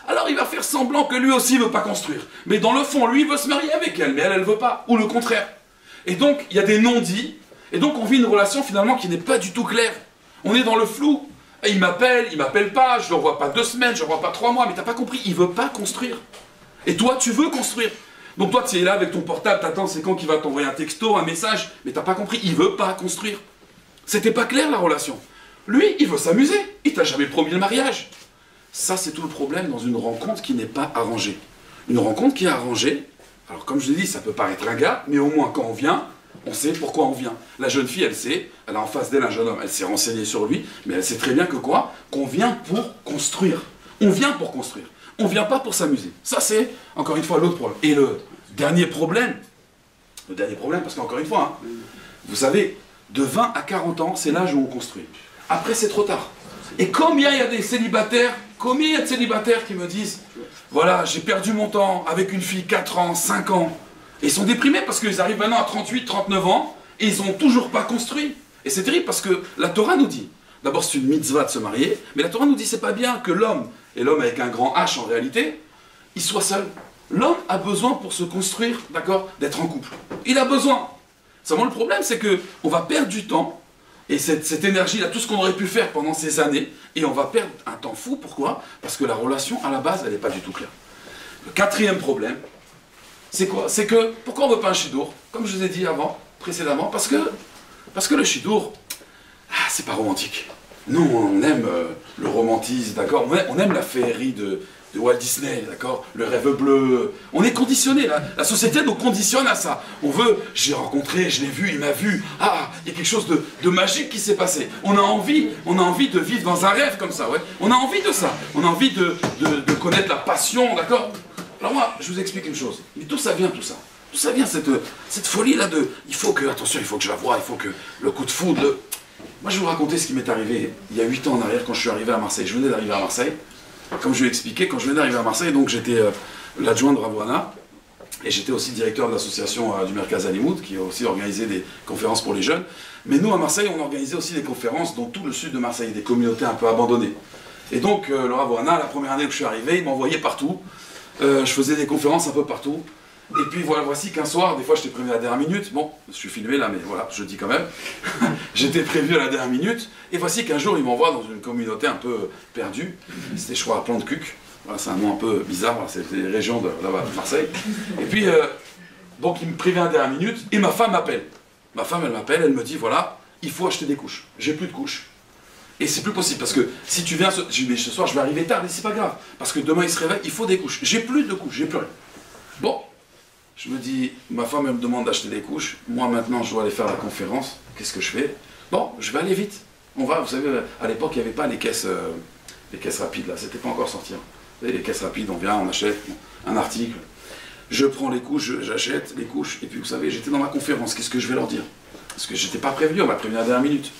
alors il va faire semblant que lui aussi ne veut pas construire. Mais dans le fond, lui, il veut se marier avec elle, mais elle ne veut pas, ou le contraire. Et donc, il y a des non-dits, et donc on vit une relation finalement qui n'est pas du tout claire. On est dans le flou. Et il m'appelle pas, je ne le revois pas 2 semaines, je ne le revois pas 3 mois, mais tu n'as pas compris, il ne veut pas construire. Et toi, tu veux construire. Donc toi, tu es là avec ton portable, t'attends, c'est quand qu'il va t'envoyer un texto, un message, mais tu n'as pas compris, il ne veut pas construire. C'était pas clair la relation. Lui, il veut s'amuser. Il t'a jamais promis le mariage. Ça, c'est tout le problème dans une rencontre qui n'est pas arrangée. Une rencontre qui est arrangée, alors comme je l'ai dit, ça peut paraître ringard, mais au moins quand on vient, on sait pourquoi on vient. La jeune fille, elle sait, elle a en face d'elle un jeune homme, elle s'est renseignée sur lui, mais elle sait très bien que quoi? Qu'on vient pour construire. On vient pour construire. On ne vient pas pour s'amuser. Ça, c'est, encore une fois, l'autre problème. Et le dernier problème, parce qu'encore une fois, hein, vous savez, de 20 à 40 ans, c'est l'âge où on construit. Après, c'est trop tard. Et combien il y a des célibataires, combien il y a de célibataires qui me disent, voilà, j'ai perdu mon temps avec une fille 4 ans, 5 ans. Et ils sont déprimés parce qu'ils arrivent maintenant à 38, 39 ans et ils n'ont toujours pas construit. Et c'est terrible parce que la Torah nous dit, d'abord c'est une mitzvah de se marier, mais la Torah nous dit c'est pas bien que l'homme, et l'homme avec un grand H en réalité, il soit seul. L'homme a besoin pour se construire, d'accord, d'être en couple. Il a besoin. Seulement le problème c'est qu'on va perdre du temps. Et cette énergie-là, tout ce qu'on aurait pu faire pendant ces années, et on va perdre un temps fou. Pourquoi? Parce que la relation, à la base, elle n'est pas du tout claire. Le quatrième problème, c'est quoi? C'est que, pourquoi on ne veut pas un shidour? Comme je vous ai dit précédemment, parce que le shidour, c'est pas romantique. Nous, on aime le romantisme, d'accord? On aime la féerie de Walt Disney, d'accord? Le rêve bleu. On est conditionné, la société nous conditionne à ça. On veut, j'ai rencontré, je l'ai vu, il m'a vu. Ah, il y a quelque chose de magique qui s'est passé. On a envie de vivre dans un rêve comme ça, ouais. On a envie de ça. On a envie de connaître la passion, d'accord? Alors moi, je vous explique une chose. Mais d'où ça vient tout ça? D'où ça vient cette folie-là de... Attention, il faut que je la voie, il faut que le coup de foudre... Moi, je vais vous raconter ce qui m'est arrivé il y a 8 ans en arrière quand je suis arrivé à Marseille. Je venais d'arriver à Marseille. Comme je l'ai expliqué, quand je venais d'arriver à Marseille, donc j'étais l'adjoint de Rav Ohana, et j'étais aussi directeur de l'association du Merkaz Alimoud, qui a aussi organisé des conférences pour les jeunes. Mais nous, à Marseille, on organisait aussi des conférences dans tout le sud de Marseille, des communautés un peu abandonnées. Et donc, le Rav Ohana, la première année où je suis arrivé, il m'envoyait partout. Je faisais des conférences un peu partout. Et puis voilà, voici qu'un soir, des fois je t'ai prévenu à la dernière minute, bon, je suis filmé là, mais voilà, je le dis quand même, j'étais prévu à la dernière minute, et voici qu'un jour il m'envoie dans une communauté un peu perdue, c'était je crois à Plan-de-Cuc, voilà, c'est un nom un peu bizarre, voilà, c'est les régions de là-bas de Marseille, et puis donc il me prévient à la dernière minute, et ma femme m'appelle. Ma femme elle m'appelle, elle me dit voilà, il faut acheter des couches, j'ai plus de couches. Et c'est plus possible, parce que si tu viens, ce soir je vais arriver tard, mais c'est pas grave, parce que demain il se réveille, il faut des couches, j'ai plus de couches, j'ai plus rien. Bon. Je me dis, ma femme elle me demande d'acheter des couches, moi maintenant je dois aller faire la conférence, qu'est-ce que je fais? Bon, je vais aller vite, on va, vous savez, à l'époque il n'y avait pas les caisses rapides là, c'était pas encore sorti. Les caisses rapides, on vient, on achète un article, je prends les couches, j'achète les couches, et puis vous savez, j'étais dans ma conférence, qu'est-ce que je vais leur dire? Parce que j'étais pas prévenu, on m'a prévenu à la dernière minute.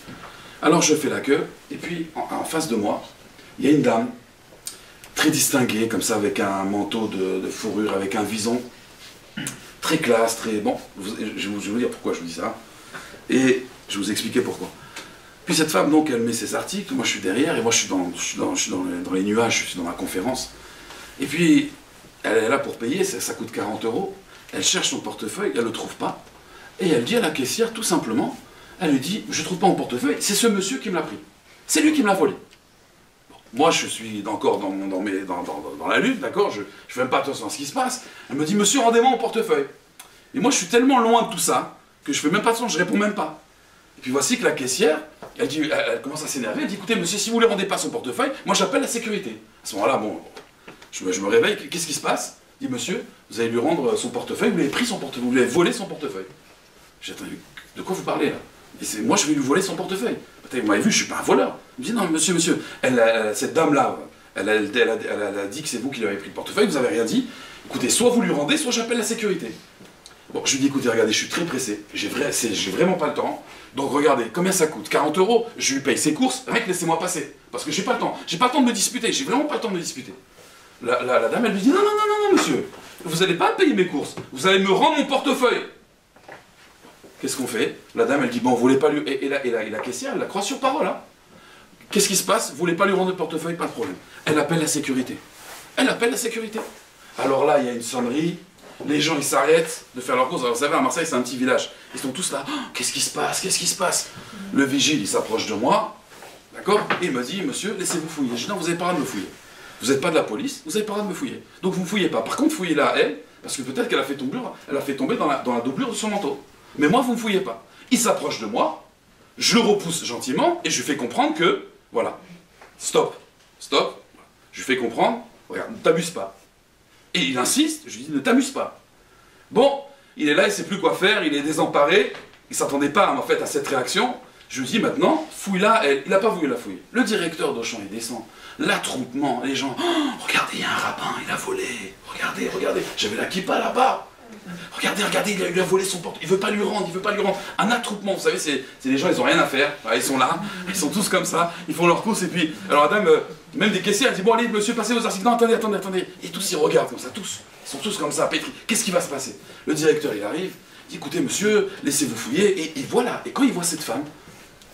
Alors je fais la queue, et puis en face de moi, il y a une dame, très distinguée, comme ça, avec un manteau de fourrure, avec un vison, très classe, très... Bon, je vais vous dire pourquoi je vous dis ça. Et je vais vous expliquer pourquoi. Puis cette femme, donc, elle met ses articles, moi je suis derrière, et moi je suis dans les nuages, je suis dans la conférence. Et puis, elle est là pour payer, ça coûte 40 €. Elle cherche son portefeuille, elle ne le trouve pas. Et elle dit à la caissière, tout simplement, elle lui dit, je ne trouve pas mon portefeuille, c'est ce monsieur qui me l'a pris. C'est lui qui me l'a volé. Moi, je suis encore dans la lutte, d'accord, je ne fais même pas attention à ce qui se passe. Elle me dit, monsieur, rendez-moi mon portefeuille. Et moi, je suis tellement loin de tout ça, que je fais même pas attention, je réponds même pas. Et puis voici que la caissière, elle commence à s'énerver, elle dit, écoutez, monsieur, si vous ne lui rendez pas son portefeuille, moi j'appelle la sécurité. À ce moment-là, bon, je me réveille, qu'est-ce qui se passe? Je dis, monsieur, vous allez lui rendre son portefeuille, vous lui avez pris son portefeuille, vous lui avez volé son portefeuille. J'ai dit, de quoi vous parlez là? Et moi, je vais lui voler son portefeuille. Vous m'avez vu, je ne suis pas un voleur. Il me dit, non, monsieur, cette dame-là, elle a dit que c'est vous qui lui avez pris le portefeuille, vous n'avez rien dit. Écoutez, soit vous lui rendez, soit j'appelle la sécurité. Bon, je lui dis, écoutez, regardez, je suis très pressé, j'ai vraiment pas le temps. Donc regardez, combien ça coûte? 40 €, je lui paye ses courses, mec, laissez-moi passer. Parce que j'ai pas le temps. J'ai pas le temps de me disputer, j'ai vraiment pas le temps de me disputer. La dame, elle lui dit, non, non, non, non, monsieur, vous n'allez pas payer mes courses, vous allez me rendre mon portefeuille. Qu'est-ce qu'on fait? La dame, elle dit, bon, vous voulez pas lui... Et la caissière, elle la croit sur parole, hein. Qu'est-ce qui se passe? Vous voulez pas lui rendre le portefeuille? Pas de problème. Elle appelle la sécurité. Elle appelle la sécurité. Alors là, il y a une sonnerie, les gens, ils s'arrêtent de faire leurs courses. Alors, vous savez, à Marseille, c'est un petit village. Ils sont tous là, oh, qu'est-ce qui se passe? Qu'est-ce qui se passe? Le vigile, il s'approche de moi, d'accord? Et il me dit, monsieur, laissez-vous fouiller. Je dis, non, vous n'avez pas le droit de me fouiller. Vous n'êtes pas de la police, vous n'avez pas le droit de me fouiller. Donc vous ne fouillez pas. Par contre, fouillez-la à elle, parce que peut-être qu'elle a fait tomber dans la doublure de son manteau. Mais moi, vous ne me fouillez pas. Il s'approche de moi, je le repousse gentiment, et je lui fais comprendre que, voilà, stop, stop. Je lui fais comprendre, regarde, ne t'amuse pas. Et il insiste, je lui dis, ne t'amuse pas. Bon, il est là, il ne sait plus quoi faire, il est désemparé, il ne s'attendait pas en fait à cette réaction. Je lui dis maintenant, fouille-la, elle. Il n'a pas voulu la fouiller. Le directeur d'Auchan, il descend. L'attroupement, les gens, oh, regardez, il y a un rabbin, il a volé. Regardez, regardez, j'avais la kippa là-bas. Regardez, regardez, il lui a volé son porte. Il veut pas lui rendre, il veut pas lui rendre. Un attroupement, vous savez, c'est des gens, ils ont rien à faire. Ils sont là, ils sont tous comme ça, ils font leur course et puis. Alors la dame, même des caissiers, elle dit, bon allez, monsieur, passez vos articles. Non, attendez, attendez, attendez. Et tous ils regardent comme ça, tous. Ils sont tous comme ça, pétris. Qu'est-ce qui va se passer? Le directeur, il arrive, il dit, écoutez, monsieur, laissez-vous fouiller. Et voilà. Et quand il voit cette femme,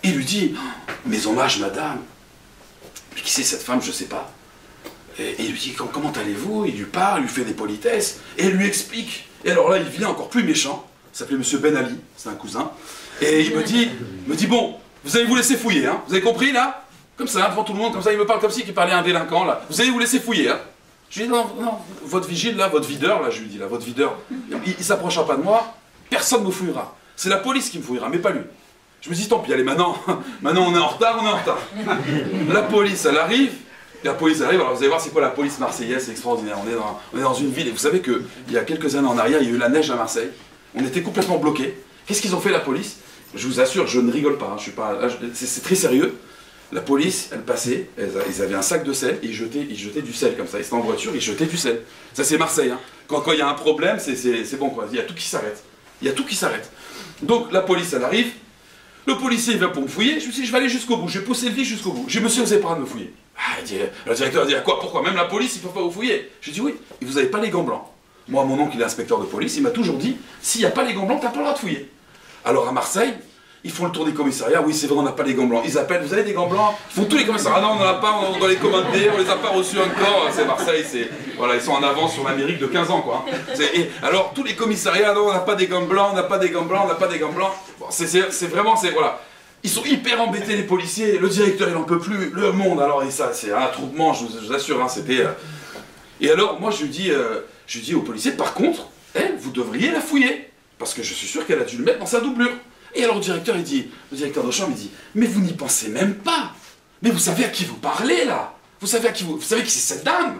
il lui dit, oh, mes hommages, madame. Mais qui c'est cette femme? Je sais pas. Et il lui dit, comment allez-vous? Il lui parle, il lui fait des politesses, et il lui explique. Et alors là, il vient encore plus méchant. Il s'appelait monsieur Ben Ali, c'est un cousin. Et il me dit, bon, vous allez vous laisser fouiller, hein? Vous avez compris, là? Comme ça, devant tout le monde, comme ça, il me parle comme si il parlait à un délinquant, là. Vous allez vous laisser fouiller, hein? Je lui dis, non, non, votre vigile, là, votre videur, là, je lui dis, là, votre videur, il s'approchera pas de moi, personne ne me fouillera. C'est la police qui me fouillera, mais pas lui. Je me dis, tant pis, allez, maintenant on est en retard, on est en retard. La police, elle arrive. La police arrive, alors vous allez voir c'est quoi la police marseillaise, c'est extraordinaire. On est dans une ville, et vous savez qu'il y a quelques années en arrière, il y a eu la neige à Marseille. On était complètement bloqués. Qu'est-ce qu'ils ont fait la police? Je vous assure, je ne rigole pas, hein, c'est très sérieux. La police, elle passait, ils avaient un sac de sel, et ils jetaient du sel comme ça. Ils étaient en voiture, ils jetaient du sel. Ça c'est Marseille, hein. Quand il y a un problème, c'est bon quoi, il y a tout qui s'arrête. Il y a tout qui s'arrête. Donc la police, elle arrive. Le policier vient pour me fouiller, je me suis dit, je vais aller jusqu'au bout, je vais pousser le vis jusqu'au bout. J'ai dit, monsieur, vous n'avez pas le droit de me fouiller. Ah, le directeur a dit, à quoi? Pourquoi? Même la police, ils ne peuvent pas vous fouiller. J'ai dit, oui, et vous n'avez pas les gants blancs. Moi, mon oncle, il est inspecteur de police, il m'a toujours dit, s'il n'y a pas les gants blancs, tu n'as pas le droit de fouiller. Alors à Marseille, Ils font le tour des commissariats, oui c'est vrai on n'a pas les gants blancs. Ils appellent, vous avez des gants blancs? Ils font tous les commissariats, ah non on n'en a pas, on doit les commander, on les a pas reçus encore. C'est Marseille, voilà, ils sont en avance sur l'Amérique de 15 ans quoi. Alors tous les commissariats, non on n'a pas des gants blancs, on n'a pas des gants blancs, on n'a pas des gants blancs. Bon, c'est vraiment, voilà. Ils sont hyper embêtés les policiers, le directeur il en peut plus, le monde, alors et ça c'est un attroupement, je vous assure, hein, c'était... Et alors moi je lui dis au policier, par contre, elle, vous devriez la fouiller, parce que je suis sûr qu'elle a dû le mettre dans sa doublure. Et alors le directeur de chambre il dit, mais vous n'y pensez même pas, mais vous savez à qui vous parlez là, vous savez qui c'est cette dame?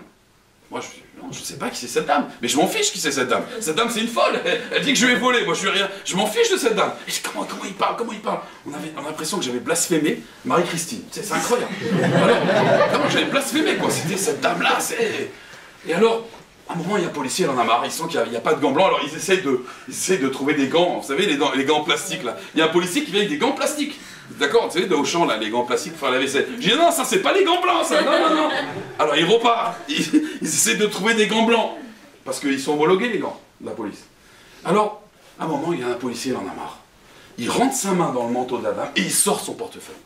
Moi je dis, non je sais pas qui c'est cette dame, mais je m'en fiche qui c'est cette dame c'est une folle, elle dit que je lui ai volé, moi je suis rien, je m'en fiche de cette dame. Et comment il parle, on a l'impression que j'avais blasphémé Marie-Christine, c'est incroyable. Alors, comment j'avais blasphémé quoi, c'était cette dame là, Et alors, à un moment, il y a un policier, il en a marre, ils sentent qu'il n'y a pas de gants blancs, alors ils essayent de trouver des gants, vous savez, les gants en plastique, là. Il y a un policier qui vient avec des gants en plastique. D'accord, vous savez, de Auchan, là, les gants en plastique pour faire la vaisselle. Je dis, non, ça, c'est pas les gants blancs, ça, non. Alors, il repart, ils essaient de trouver des gants blancs, parce qu'ils sont homologués, les gants, de la police. Alors, à un moment, il y a un policier, il en a marre. Il rentre sa main dans le manteau de la dame, et il sort son portefeuille.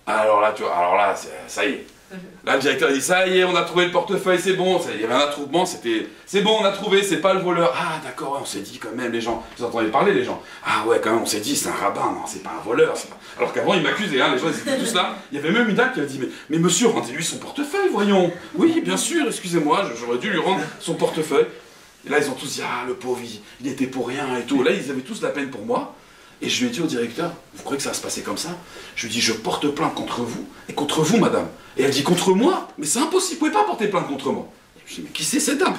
Alors là, tu vois, ça y est. Là, le directeur dit, ça y est, on a trouvé le portefeuille, c'est bon. Il y avait un attroupement, c'est bon, on a trouvé, c'est pas le voleur. Ah, d'accord, ouais, on s'est dit quand même, les gens, vous entendez parler, les gens. Ah ouais, quand même, on s'est dit, c'est un rabbin, non, c'est pas un voleur. Alors qu'avant, ils m'accusaient, hein, les gens, ils étaient tous là. Il y avait même une dame qui a dit, mais monsieur, rendez-lui son portefeuille, voyons. Oui, bien sûr, excusez-moi, j'aurais dû lui rendre son portefeuille. Et là, ils ont tous dit, ah, le pauvre, il était pour rien et tout. Là, ils avaient tous la peine pour moi. Et je lui ai dit au directeur, vous croyez que ça va se passer comme ça? Je lui ai dit, je porte plainte contre vous, et contre vous, madame. Et elle dit, contre moi? Mais c'est impossible, vous ne pouvez pas porter plainte contre moi. Je lui ai dit, mais qui c'est cette dame?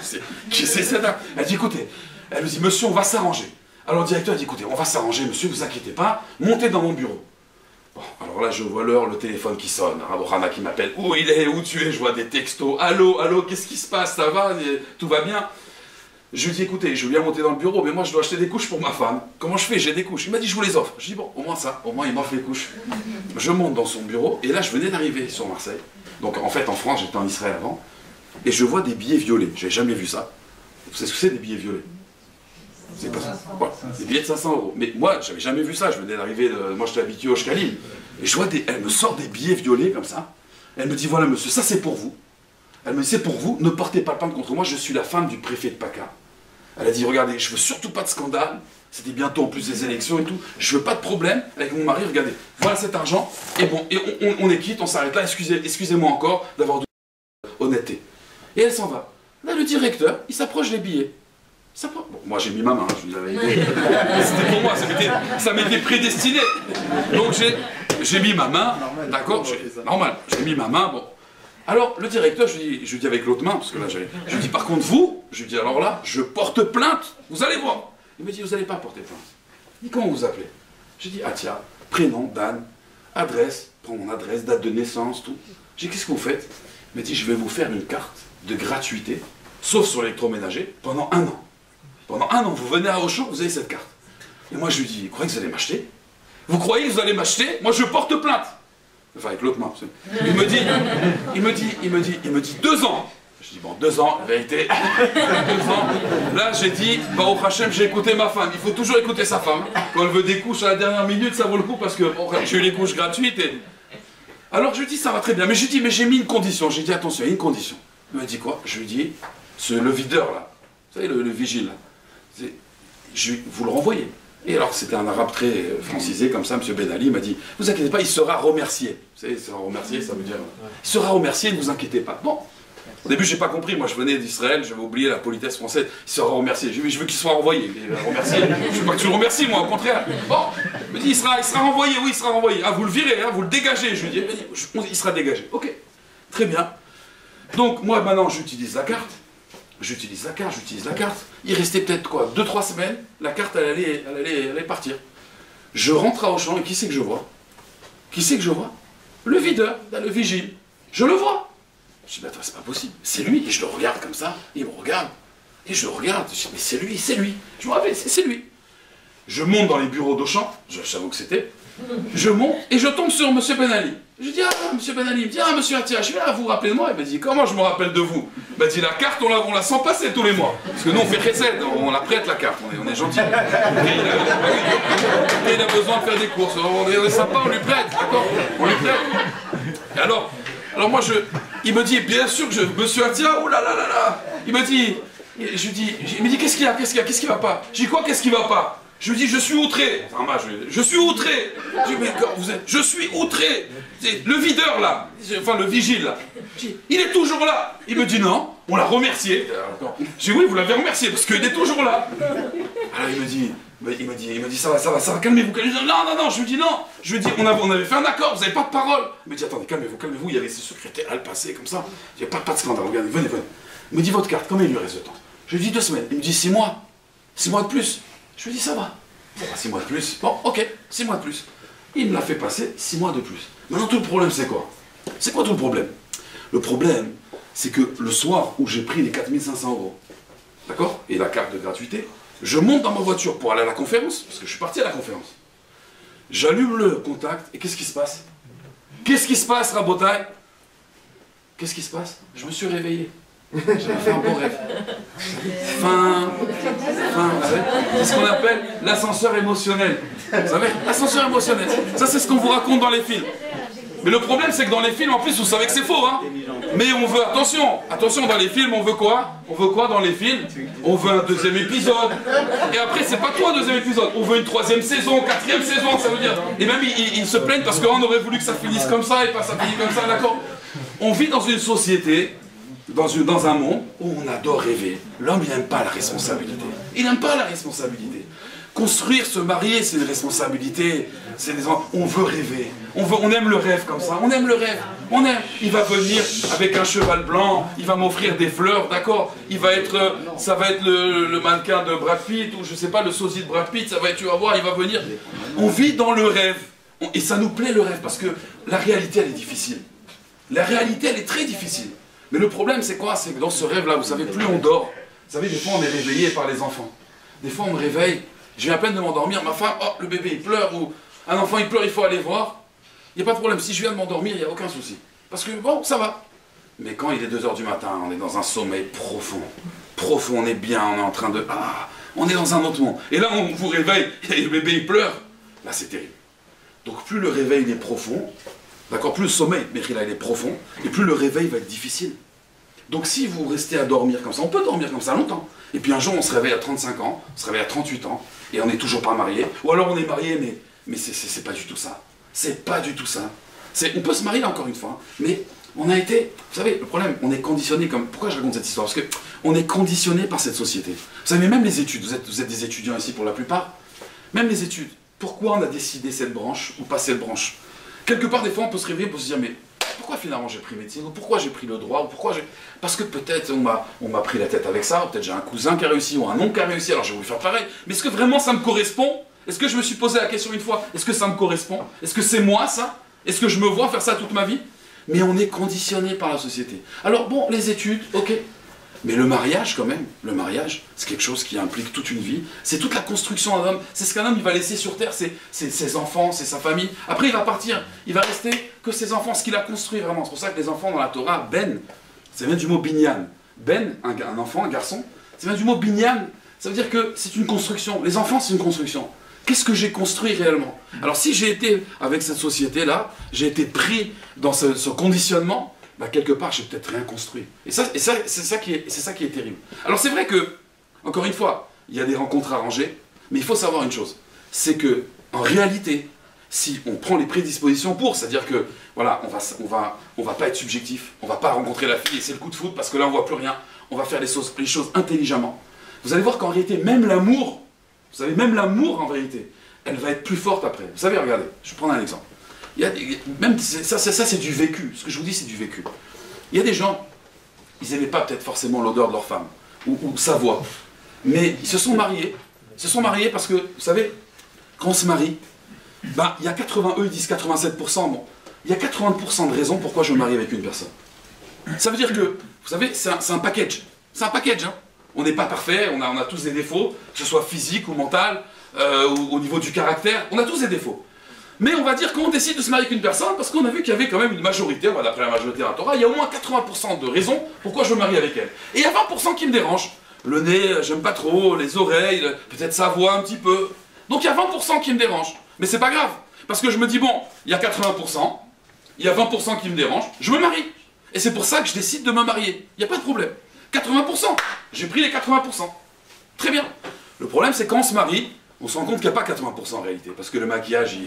Qui c'est cette dame? Elle dit, écoutez, elle me dit, monsieur, on va s'arranger. Alors le directeur dit, écoutez, on va s'arranger, monsieur, vous inquiétez pas, montez dans mon bureau. Bon, alors là, je vois l'heure, le téléphone qui sonne, Rana qui m'appelle, où il est, où tu es? Je vois des textos, allô, qu'est-ce qui se passe, ça va, tout va bien? Je lui dis, écoutez, je viens monter dans le bureau, mais moi je dois acheter des couches pour ma femme. Comment je fais? J'ai des couches. Il m'a dit, je vous les offre. Je dis, bon, au moins ça, au moins il m'offre les couches. Je monte dans son bureau, et là je venais d'arriver sur Marseille. Donc en fait, en France, j'étais en Israël avant, et je vois des billets violets. J'avais jamais vu ça. Vous savez ce que c'est des billets violets? C'est pas ça. Voilà, des billets de 500 €. Mais moi, j'avais jamais vu ça. Je venais d'arriver, moi j'étais habitué au Shkalim. Et je vois elle me sort des billets violets comme ça. Elle me dit, voilà monsieur, ça c'est pour vous. Elle me dit, c'est pour vous, ne portez pas plainte contre moi, je suis la femme du préfet de PACA. Elle a dit, regardez, je veux surtout pas de scandale, c'était bientôt en plus des élections et tout, je veux pas de problème avec mon mari, regardez, voilà cet argent, et bon, et on est quitte, on s'arrête là, excusez-moi encore d'avoir de honnêteté. Et elle s'en va. Là, le directeur, il s'approche des billets. Bon, moi j'ai mis ma main, je vous l'avais dit. C'était pour moi, ça m'était prédestiné. Donc j'ai mis ma main, d'accord, normal, j'ai mis ma main, bon. Alors, le directeur, je lui dis avec l'autre main, parce que là, je lui dis, par contre, vous, je lui dis, alors là, je porte plainte, vous allez voir. Il me dit, vous n'allez pas porter plainte. Il dit, comment vous appelez? J'ai dit, ah tiens, prénom, Dan, adresse, prends mon adresse, date de naissance, tout. J'ai dit, qu'est-ce que vous faites? Il m'a dit, je vais vous faire une carte de gratuité, sauf sur l'électroménager, pendant 1 an. Pendant 1 an, vous venez à Auchan, vous avez cette carte. Et moi, je lui dis, vous croyez que vous allez m'acheter? Vous croyez que vous allez m'acheter? Moi, je porte plainte. Enfin, avec l'autre main. Il me dit 2 ans. Je dis, bon, 2 ans, la vérité, 2 ans. Là, j'ai dit, bah, au Hachem, j'ai écouté ma femme. Il faut toujours écouter sa femme. Quand elle veut des couches à la dernière minute, ça vaut le coup parce que j'ai eu les couches gratuites. Alors, je lui dis, ça va très bien. Mais je lui dis, mais j'ai mis une condition. J'ai dit, attention, il y a une condition. Il me dit quoi? Je lui dis, le videur, là. Vous savez, le vigile, là. Vous le renvoyez. Et alors, c'était un arabe très francisé, comme ça, M. Ben Ali m'a dit, vous inquiétez pas, il sera remercié. Vous savez, il sera remercié, ça veut dire, il sera remercié, ne vous inquiétez pas. Bon, au début, j'ai pas compris, moi je venais d'Israël, j'avais oublié la politesse française, il sera remercié. Je veux qu'il soit renvoyé, remercié. Je veux pas que tu le remercies, moi, au contraire. Bon, il me dit, il sera renvoyé, oui, il sera renvoyé. Ah, vous le virez, hein, vous le dégagez. Je lui dis, il sera dégagé. Ok, très bien. Donc, moi, maintenant, j'utilise la carte. J'utilise la carte. Il restait peut-être quoi, 2-3 semaines, la carte elle allait partir. Je rentre à Auchan et qui c'est que je vois? Qui c'est que je vois? Le videur, le vigile. Je le vois. Je dis, mais attends, c'est pas possible. C'est lui. Et je le regarde comme ça. Il me regarde. Et je le regarde. Je dis, mais c'est lui. Je me rappelle, c'est lui. Je monte dans les bureaux d'Auchan. J'avoue que c'était. Je monte et je tombe sur M. Ben Ali. Je dis, ah, M. Ben Ali, il me dit, ah, M. Attia, je vais là, vous vous rappelez de moi? Il m'a dit, comment je me rappelle de vous? Il m'a dit, la carte, on la sent passer tous les mois. Parce que nous, on fait recette, on la prête, la carte, on est gentil. Et il a besoin de faire des courses, on est sympa, on lui prête, d'accord? On lui prête. Et alors moi, il me dit, bien sûr que M. Attia, oh là là là là. Il me dit, il me dit, qu'est-ce qu'il y a, qu'est-ce qui va pas? Je dis, quoi, qu'est-ce qui va pas? Je lui dis, je suis outré. Enfin, je suis outré. Je dis, mais quand vous êtes, je suis outré. Le videur là, enfin le vigile là, je dis, il est toujours là. Il me dit non, on l'a remercié. Je dis oui, vous l'avez remercié parce qu'il est toujours là. Alors il me dit, ça va, calmez-vous. Non, je lui dis non. Je lui dis, on avait fait un accord, vous n'avez pas de parole. Il me dit, attendez, calmez-vous, il y avait ses secrétaires à le passer comme ça. Il n'y a pas de scandale, regardez, venez. Il me dit, votre carte, combien il lui reste de temps? Je lui dis 2 semaines. Il me dit 6 mois. 6 mois de plus. Je lui dis, ça va. 6 mois de plus. Bon, ok, 6 mois de plus. Il me l'a fait passer 6 mois de plus. Maintenant, tout le problème, c'est quoi? C'est quoi tout le problème? Le problème, c'est que le soir où j'ai pris les 4500 €, d'accord, et la carte de gratuité, je monte dans ma voiture pour aller à la conférence, parce que je suis parti à la conférence. J'allume le contact, et qu'est-ce qui se passe? Qu'est-ce qui se passe, Rabotai? Qu'est-ce qui se passe? Je me suis réveillé. J'avais fait un beau rêve. C'est ce qu'on appelle l'ascenseur émotionnel. Vous savez, l'ascenseur émotionnel. Ça, c'est ce qu'on vous raconte dans les films. Mais le problème, c'est que dans les films, en plus, vous savez que c'est faux, hein. Mais on veut, attention, dans les films, on veut quoi? On veut quoi dans les films? On veut un 2e épisode. Et après, c'est pas toi un 2e épisode. On veut une 3e saison, 4e saison, ça veut dire. Et même, ils se plaignent parce qu'on aurait voulu que ça finisse comme ça et pas ça finisse comme ça, d'accord? On vit dans une société, dans un monde où on adore rêver. L'homme, il n'aime pas la responsabilité. Il n'aime pas la responsabilité. Construire, se marier, c'est une responsabilité. On veut rêver. On aime le rêve comme ça. On aime le rêve. Il va venir avec un cheval blanc. Il va m'offrir des fleurs, d'accord. Ça va être le mannequin de Brad Pitt ou je sais pas, le sosie de Brad Pitt. Tu vas voir, il va venir. On vit dans le rêve. Et ça nous plaît le rêve parce que la réalité, elle est difficile. La réalité, elle est très difficile. Mais le problème, c'est quoi? C'est que dans ce rêve-là, vous savez, plus on dort, vous savez, des fois, on est réveillé par les enfants. Des fois, on me réveille, je viens à peine de m'endormir, ma femme, oh, le bébé, il pleure, ou un enfant, il pleure, il faut aller voir. Il n'y a pas de problème, si je viens de m'endormir, il n'y a aucun souci. Parce que, bon, ça va. Mais quand il est 2 h du matin, on est dans un sommeil profond. Profond, on est bien, on est en train de... Ah, on est dans un autre monde. Et là, on vous réveille, et le bébé, il pleure. Là, c'est terrible. Donc, plus le réveil, il est profond, d'accord, plus le sommeil, mais là, il est profond, et plus le réveil va être difficile. Donc si vous restez à dormir comme ça, on peut dormir comme ça longtemps. Et puis un jour, on se réveille à 35 ans, on se réveille à 38 ans, et on n'est toujours pas marié. Ou alors on est marié, mais c'est pas du tout ça. C'est pas du tout ça. On peut se marier encore une fois, mais on a été... Vous savez, le problème, on est conditionné comme... Pourquoi je raconte cette histoire? Parce qu'on est conditionné par cette société. Vous savez, même les études, vous êtes des étudiants ici pour la plupart, même les études, pourquoi on a décidé cette branche ou pas cette branche? Quelque part, des fois, on peut se réveiller pour se dire, mais pourquoi finalement j'ai pris médecine? Ou pourquoi j'ai pris le droit? Ou pourquoi j'ai... Parce que peut-être on m'a pris la tête avec ça, ou peut-être j'ai un cousin qui a réussi, ou un oncle qui a réussi, alors j'ai voulu faire pareil. Mais est-ce que vraiment ça me correspond? Est-ce que je me suis posé la question une fois, est-ce que ça me correspond? Est-ce que c'est moi ça? Est-ce que je me vois faire ça toute ma vie? Mais on est conditionné par la société. Alors bon, les études, ok. Mais le mariage, quand même, le mariage, c'est quelque chose qui implique toute une vie. C'est toute la construction d'un homme. C'est ce qu'un homme il va laisser sur terre, c'est ses enfants, c'est sa famille. Après, il va partir. Il va rester que ses enfants, ce qu'il a construit vraiment. C'est pour ça que les enfants dans la Torah, Ben, ça vient du mot binyan. Ben, un enfant, un garçon, ça vient du mot binyan. Ça veut dire que c'est une construction. Les enfants, c'est une construction. Qu'est-ce que j'ai construit réellement? Alors si j'ai été avec cette société-là, j'ai été pris dans ce conditionnement, bah, quelque part, j'ai peut-être rien construit. Et c'est ça qui est terrible. Alors c'est vrai que, encore une fois, il y a des rencontres arrangées, mais il faut savoir une chose, c'est que, en réalité, si on prend les prédispositions pour, c'est-à-dire que, voilà, on va pas être subjectif, on va pas rencontrer la fille et c'est le coup de foudre, parce que là on voit plus rien, on va faire les choses intelligemment. Vous allez voir qu'en réalité, même l'amour, vous savez, même l'amour en vérité, elle va être plus forte après. Vous savez, regardez, je vais prendre un exemple. Même ça c'est du vécu. Ce que je vous dis, c'est du vécu. Il y a des gens, ils n'aimaient pas peut-être forcément l'odeur de leur femme, ou sa voix. Mais ils se sont mariés. Ils se sont mariés parce que, vous savez, quand on se marie, ben, il y a 80, eux ils disent 87%, bon, il y a 80% de raisons pourquoi je me marie avec une personne. Ça veut dire que, vous savez, c'est un package. C'est un package, hein. On n'est pas parfait, on a tous des défauts, que ce soit physique ou mental, ou au niveau du caractère, on a tous des défauts. Mais on va dire qu'on décide de se marier avec une personne parce qu'on a vu qu'il y avait quand même une majorité, on va d'après la majorité dans la Torah, il y a au moins 80% de raisons pourquoi je me marie avec elle. Et il y a 20% qui me dérangent. Le nez, j'aime pas trop, les oreilles, peut-être sa voix un petit peu. Donc il y a 20% qui me dérangent. Mais c'est pas grave. Parce que je me dis, bon, il y a 80%, il y a 20% qui me dérangent, je me marie. Et c'est pour ça que je décide de me marier. Il n'y a pas de problème. 80%, j'ai pris les 80%. Très bien. Le problème, c'est quand on se marie, on se rend compte qu'il n'y a pas 80% en réalité. Parce que le maquillage,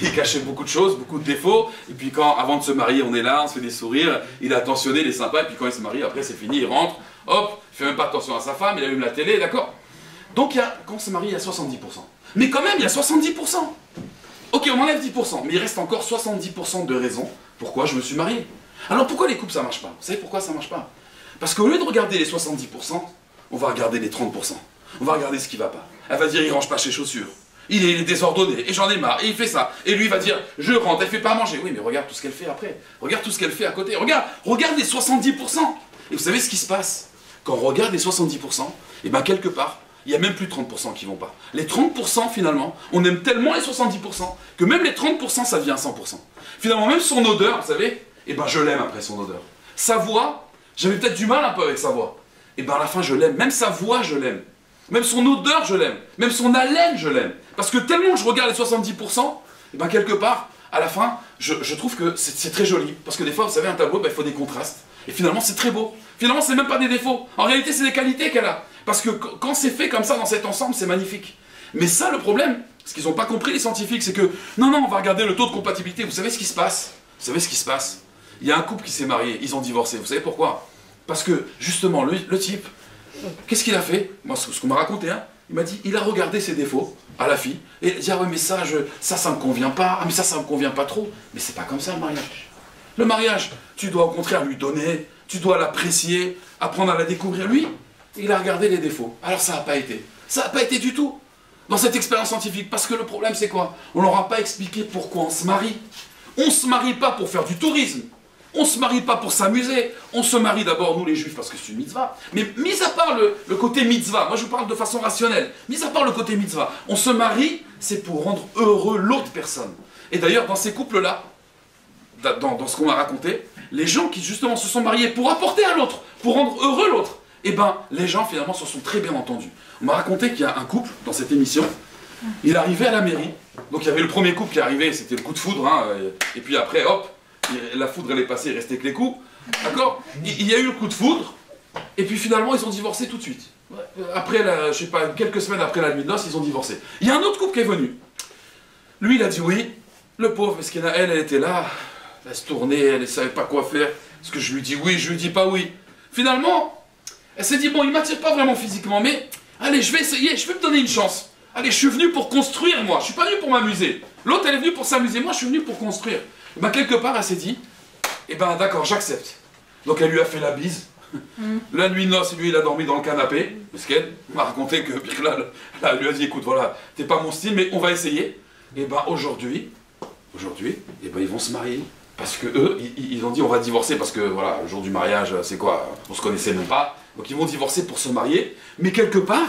il cachait beaucoup de choses, beaucoup de défauts. Et puis quand, avant de se marier, on est là, on se fait des sourires, il est attentionné, il est sympa. Et puis quand il se marie, après c'est fini, il rentre, hop, il fait même pas attention à sa femme, il allume la télé, d'accord. Donc quand on se marie, il y a 70%. Mais quand même, il y a 70%. Ok, on enlève 10%, mais il reste encore 70% de raisons pourquoi je me suis marié. Alors pourquoi les couples ça marche pas? Vous savez pourquoi ça marche pas? Parce qu'au lieu de regarder les 70%, on va regarder les 30%. On va regarder ce qui va pas. Elle va dire il range pas ses chaussures. Il est désordonné, et j'en ai marre, et il fait ça. Et lui va dire je rentre, elle fait pas à manger. Oui, mais regarde tout ce qu'elle fait après. Regarde tout ce qu'elle fait à côté. Regarde les 70%. Et vous savez ce qui se passe? Quand on regarde les 70%, et bien quelque part, il n'y a même plus de 30% qui vont pas. Les 30%, finalement, on aime tellement les 70% que même les 30%, ça devient 100%. Finalement, même son odeur, vous savez, et ben je l'aime après son odeur. Sa voix, j'avais peut-être du mal un peu avec sa voix. Et ben à la fin, je l'aime. Même sa voix, je l'aime. Même son odeur, je l'aime. Même son haleine, je l'aime. Parce que tellement que je regarde les 70%, et ben quelque part, à la fin, je trouve que c'est très joli. Parce que des fois, vous savez, un tableau, ben, il faut des contrastes. Et finalement, c'est très beau. Finalement, c'est même pas des défauts. En réalité, c'est des qualités qu'elle a. Parce que quand c'est fait comme ça dans cet ensemble, c'est magnifique. Mais ça, le problème, ce qu'ils n'ont pas compris les scientifiques, c'est que non, on va regarder le taux de compatibilité. Vous savez ce qui se passe? Vous savez ce qui se passe? Il y a un couple qui s'est marié, ils ont divorcé. Vous savez pourquoi? Parce que justement, le type, qu'est-ce qu'il a fait? Moi, ce qu'on m'a raconté, hein, il m'a dit, il a regardé ses défauts à la fille et il a dit ah ouais mais ça me convient pas, ah mais ça me convient pas trop. Mais c'est pas comme ça le mariage. Le mariage, tu dois au contraire lui donner, tu dois l'apprécier, apprendre à la découvrir. Lui, il a regardé les défauts. Alors ça n'a pas été. Ça n'a pas été du tout dans cette expérience scientifique. Parce que le problème c'est quoi? On leur a pas expliqué pourquoi on se marie. On se marie pas pour faire du tourisme. On se marie pas pour s'amuser. On se marie d'abord, nous les juifs, parce que c'est une mitzvah. Mais mis à part le côté mitzvah, moi je vous parle de façon rationnelle, mis à part le côté mitzvah, on se marie, c'est pour rendre heureux l'autre personne. Et d'ailleurs, dans ces couples-là, dans ce qu'on m'a raconté, les gens qui justement se sont mariés pour apporter à l'autre, pour rendre heureux l'autre, eh ben, les gens finalement se sont très bien entendus. On m'a raconté qu'il y a un couple dans cette émission, il arrivait à la mairie, donc il y avait le premier couple qui arrivait, c'était le coup de foudre, hein, et puis après, hop, la foudre elle est passée, il restait que les coups, d'accord? Il y a eu le coup de foudre, et puis finalement ils ont divorcé tout de suite. Après, je sais pas, quelques semaines après la nuit de noces, ils ont divorcé. Il y a un autre couple qui est venu. Lui, il a dit oui, le pauvre, parce qu'elle était là, elle se tournait, elle ne savait pas quoi faire. Est-ce que je lui dis oui, je lui dis pas oui. Finalement, elle s'est dit bon, il m'attire pas vraiment physiquement, mais allez, je vais essayer, je vais me donner une chance. Allez, je suis venu pour construire, moi, je suis pas venu pour m'amuser. L'autre, elle est venue pour s'amuser, moi, je suis venu pour construire. Et ben, quelque part, elle s'est dit, eh ben, d'accord, j'accepte. Donc, elle lui a fait la bise. La nuit de noces, lui, il a dormi dans le canapé. Parce qu'elle m'a raconté que, là, elle lui a dit, écoute, voilà, t'es pas mon style, mais on va essayer. Et ben, aujourd'hui, eh ben, ils vont se marier. Parce que eux, ils ont dit, on va divorcer, parce que, voilà, le jour du mariage, c'est quoi? On se connaissait même pas. Donc, ils vont divorcer pour se marier. Mais quelque part,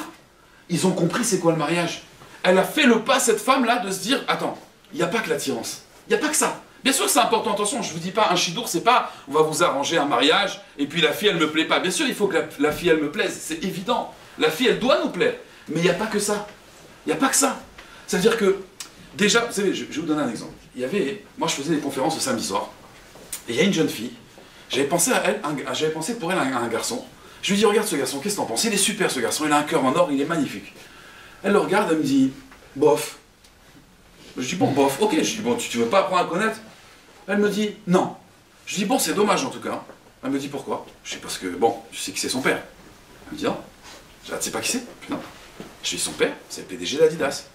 ils ont compris c'est quoi le mariage. Elle a fait le pas, cette femme-là, de se dire, attends, il n'y a pas que l'attirance. Il n'y a pas que ça. Bien sûr que c'est important, attention, je ne vous dis pas, un chidour, c'est pas, on va vous arranger un mariage, et puis la fille, elle ne me plaît pas. Bien sûr, il faut que la fille, elle me plaise, c'est évident. La fille, elle doit nous plaire. Mais il n'y a pas que ça. Il n'y a pas que ça. C'est-à-dire que, déjà, vous savez, je vais vous donner un exemple. Il y avait, moi, je faisais des conférences le samedi soir, et il y a une jeune fille, j'avais pensé à elle, j'avais pensé pour elle à un garçon. Je lui dis, regarde ce garçon, qu'est-ce que t'en penses? Il est super ce garçon, il a un cœur en or, il est magnifique. Elle le regarde, elle me dit, bof. Je dis, bon, bof, ok. Je dis, bon, tu veux pas apprendre à connaître? Elle me dit, non. Je dis, bon, c'est dommage en tout cas. Elle me dit, pourquoi? Je dis, parce que, bon, tu sais qui c'est son père. Elle me dit, non. Je dis, ah, tu sais pas qui c'est? Non. Je dis, son père, c'est le PDG d'Adidas.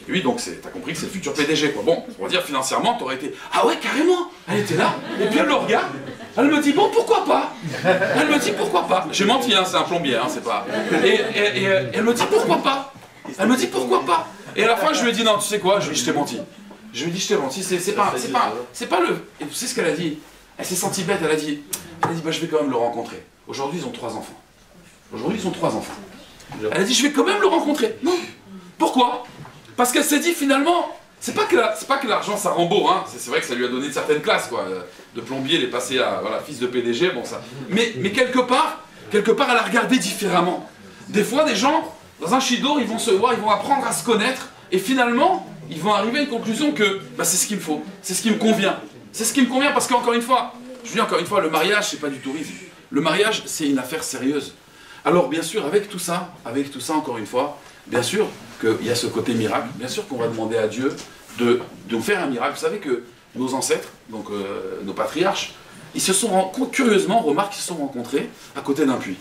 Et lui, donc, t'as compris que c'est le futur PDG, quoi. Bon, on va dire, financièrement, t'aurais été, ah ouais, carrément. Elle était là, et puis elle le regarde. Elle me dit, bon, pourquoi pas? Elle me dit, pourquoi pas? J'ai menti, hein, c'est un plombier, hein, c'est pas... Et elle me dit, pourquoi pas? Elle me dit, pourquoi pas? Et à la fin, je lui ai dit, non, tu sais quoi? Je lui ai dit, je t'ai menti. Je lui ai dit, je t'ai menti, c'est pas le... Et tu sais ce qu'elle a dit? Elle s'est sentie bête, elle a dit, bah, je vais quand même le rencontrer. Aujourd'hui, ils ont 3 enfants. Aujourd'hui, ils ont 3 enfants. Elle a dit, je vais quand même le rencontrer. Non. Pourquoi? Parce qu'elle s'est dit, finalement, C'est pas que l'argent ça rembourse, hein. C'est vrai que ça lui a donné une certaine classe, quoi. De plombier, il est passé à voilà, fils de PDG, bon ça. Mais quelque part, elle a regardé différemment. Des fois, des gens, dans un shidour, ils vont se voir, ils vont apprendre à se connaître, et finalement, ils vont arriver à une conclusion que bah, c'est ce qu'il me faut, c'est ce qui me convient. C'est ce qui me convient parce qu'encore une fois, je dis encore une fois, le mariage, c'est pas du tourisme. Le mariage, c'est une affaire sérieuse. Alors bien sûr, avec tout ça, encore une fois, bien sûr qu'il y a ce côté miracle, bien sûr qu'on va demander à Dieu de nous faire un miracle. Vous savez que nos ancêtres, donc nos patriarches, ils se sont curieusement, remarque, ils se sont rencontrés à côté d'un puits.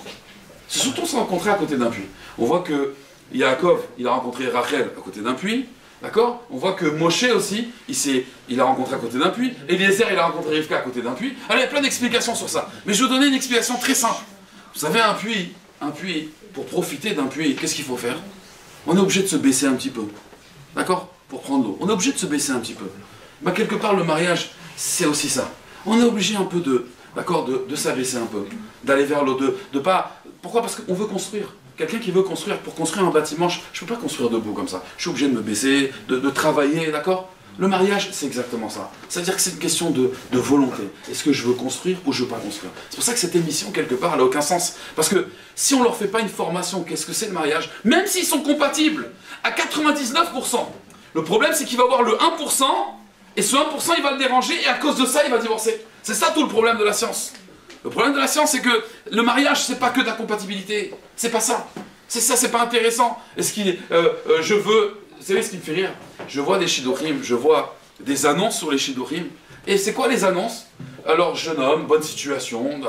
Ils se sont tous rencontrés à côté d'un puits. On voit que Yaakov, il a rencontré Rachel à côté d'un puits. D'accord? On voit que Moshe aussi, il a rencontré à côté d'un puits. Eliezer, il a rencontré Rivka à côté d'un puits. Alors il y a plein d'explications sur ça. Mais je vais vous donner une explication très simple. Vous savez, un puits, pour profiter d'un puits, qu'est-ce qu'il faut faire? On est obligé de se baisser un petit peu. D'accord? Pour prendre l'eau. On est obligé de se baisser un petit peu. Bah, quelque part, le mariage, c'est aussi ça. On est obligé un peu de s'abaisser un peu. D'aller vers l'eau, de pas... Pourquoi? Parce qu'on veut construire. Quelqu'un qui veut construire, pour construire un bâtiment, je ne peux pas construire debout comme ça. Je suis obligé de me baisser, de travailler, d'accord? Le mariage, c'est exactement ça. C'est-à-dire que c'est une question de volonté. Est-ce que je veux construire ou je ne veux pas construire? C'est pour ça que cette émission, quelque part, elle n'a aucun sens. Parce que si on ne leur fait pas une formation, qu'est-ce que c'est le mariage? Même s'ils sont compatibles, à 99%, le problème, c'est qu'il va avoir le 1%, et ce 1%, il va le déranger, et à cause de ça, il va divorcer. C'est ça tout le problème de la science. Le problème de la science, c'est que le mariage, c'est pas que de la compatibilité. C'est pas ça. C'est ça, c'est pas intéressant. Est-ce qu'il, je veux, vous savez ce qui me fait rire? Je vois des shidurim, je vois des annonces sur les shidurim. Et c'est quoi les annonces? Alors, jeune homme, bonne situation,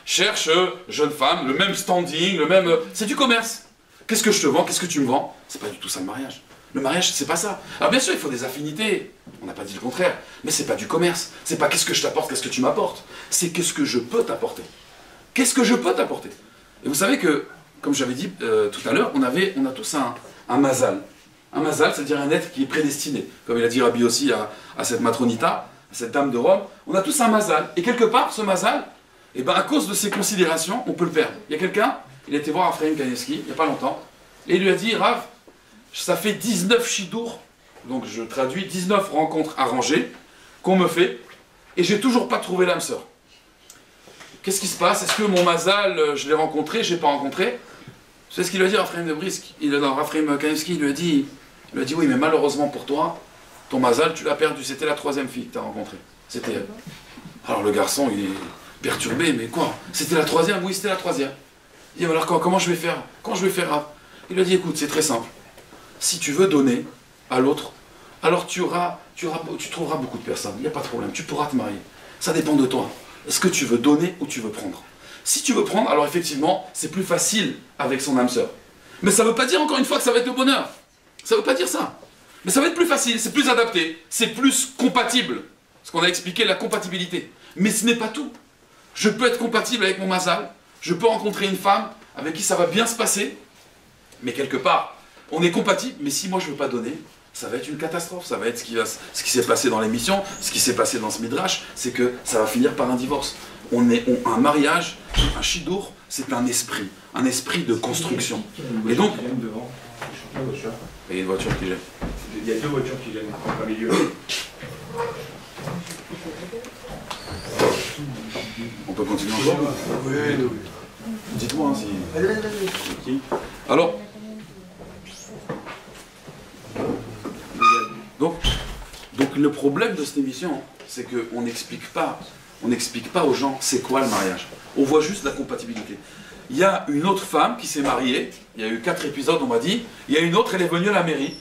cherche jeune femme, le même standing, le même... C'est du commerce. Qu'est-ce que je te vends? Qu'est-ce que tu me vends? C'est pas du tout ça le mariage. Le mariage, c'est pas ça. Alors bien sûr, il faut des affinités. On n'a pas dit le contraire. Mais c'est pas du commerce. C'est pas qu'est-ce que je t'apporte, qu'est-ce que tu m'apportes. C'est qu'est-ce que je peux t'apporter. Qu'est-ce que je peux t'apporter. Et vous savez que, comme j'avais dit tout à l'heure, on a tous un mazal. Un mazal, c'est-à-dire un être qui est prédestiné. Comme il a dit Rabbi aussi à cette matronita, à cette dame de Rome. On a tous un mazal. Et quelque part, ce mazal, eh ben, à cause de ces considérations, on peut le perdre. Il y a quelqu'un, il a été voir Ephraim Kaneski, il n'y a pas longtemps, et il lui a dit, Rav, ça fait 19 shidour, donc je traduis 19 rencontres arrangées qu'on me fait, et j'ai toujours pas trouvé l'âme sœur. Qu'est-ce qui se passe? Est-ce que mon mazal, je l'ai rencontré, je l'ai pas rencontré? C'est ce qu'il lui a dit à Ephraim de Brisk. Ephraim Kanevski, il lui a dit oui, mais malheureusement pour toi, ton mazal, tu l'as perdu, c'était la troisième fille que tu as rencontrée. C'était elle. Alors le garçon, il est perturbé, mais quoi? C'était la troisième? Oui, c'était la troisième. Il dit, alors comment je vais faire? Comment je vais faire, Rav? Il lui a dit, écoute, c'est très simple. Si tu veux donner à l'autre, alors tu trouveras beaucoup de personnes, il n'y a pas de problème, tu pourras te marier. Ça dépend de toi. Est-ce que tu veux donner ou tu veux prendre? Si tu veux prendre, alors effectivement, c'est plus facile avec son âme sœur. Mais ça ne veut pas dire encore une fois que ça va être le bonheur. Ça ne veut pas dire ça. Mais ça va être plus facile, c'est plus adapté, c'est plus compatible. Parce qu'on a expliqué la compatibilité. Mais ce n'est pas tout. Je peux être compatible avec mon mazal, je peux rencontrer une femme avec qui ça va bien se passer, mais quelque part, on est compatible, mais si moi je ne veux pas donner, ça va être une catastrophe. Ça va être ce qui s'est passé dans l'émission, ce qui s'est passé dans ce midrash, c'est que ça va finir par un divorce. Un mariage, un shidour, c'est un esprit de construction. Et donc, il y a une voiture qui gêne. Il y a deux voitures qui gênent en plein milieu. On peut continuer encore? Oui. Dites-moi si... Vas-y. Alors, donc le problème de cette émission, c'est qu'on n'explique pas aux gens c'est quoi le mariage. On voit juste la compatibilité. Il y a une autre femme qui s'est mariée, il y a eu 4 épisodes on m'a dit, il y a une autre, elle est venue à la mairie,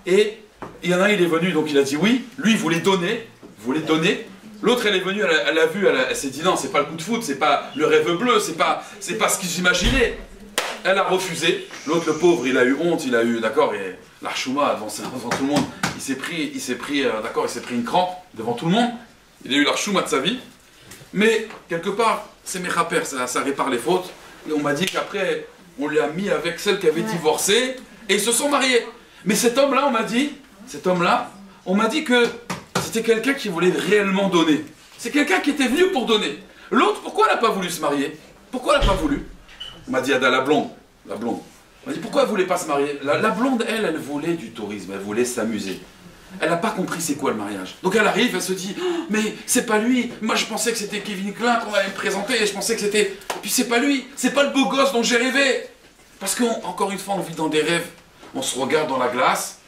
et il y en a un, il est venu, donc il a dit oui, lui il voulait donner, l'autre elle est venue, elle a vu, elle s'est dit non, c'est pas le coup de foot, c'est pas le rêve bleu, c'est pas ce que j'imaginais. Elle a refusé, l'autre le pauvre, il a eu honte, il a eu, d'accord, et l'archouma devant tout le monde, il s'est pris une crampe devant tout le monde, il a eu l'archouma de sa vie, mais quelque part, c'est Mechaper, ça répare les fautes, et on m'a dit qu'après, on l'a mis avec celle qui avait divorcé, et ils se sont mariés. Mais cet homme-là, on m'a dit que c'était quelqu'un qui voulait réellement donner. C'est quelqu'un qui était venu pour donner. L'autre, pourquoi elle n'a pas voulu se marier? Pourquoi elle n'a pas voulu? On m'a dit, Ada, la blonde. On m'a dit, pourquoi elle ne voulait pas se marier? La blonde, elle voulait du tourisme, elle voulait s'amuser. Elle n'a pas compris c'est quoi le mariage. Donc elle arrive, elle se dit oh, mais c'est pas lui. Moi je pensais que c'était Kevin Klein qu'on allait me présenter et je pensais que c'était. Puis c'est pas lui, c'est pas le beau gosse dont j'ai rêvé. Parce qu'encore une fois, on vit dans des rêves. On se regarde dans la glace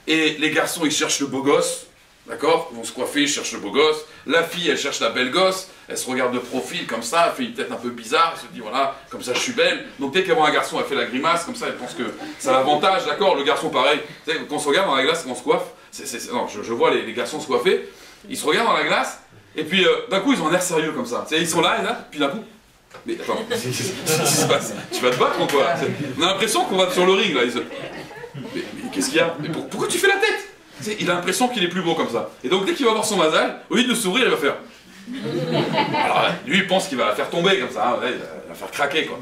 et les garçons ils cherchent le beau gosse, d'accord? Ils vont se coiffer, ils cherchent le beau gosse. La fille elle cherche la belle gosse. Elle se regarde de profil comme ça, elle fait une tête un peu bizarre, elle se dit voilà, comme ça je suis belle. Donc dès qu'elle voit un garçon, elle fait la grimace, comme ça elle pense que ça a l'avantage, d'accord? Le garçon pareil, vous savez, quand on se regarde dans la glace, quand on se coiffe, non, je vois les garçons se coiffer, ils se regardent dans la glace, et puis d'un coup ils ont un air sérieux comme ça. Ils sont là, et là, puis d'un coup, mais attends, qu'est-ce qui se passe? Tu vas te battre ou quoi? On a l'impression qu'on va sur le ring là. Mais qu'est-ce qu'il y a? Mais pourquoi tu fais la tête? Il a l'impression qu'il est plus beau comme ça. Et donc dès qu'il va voir son mazal, au lieu de sourire, il va faire. Alors lui il pense qu'il va la faire tomber comme ça, hein, il va la faire craquer quoi.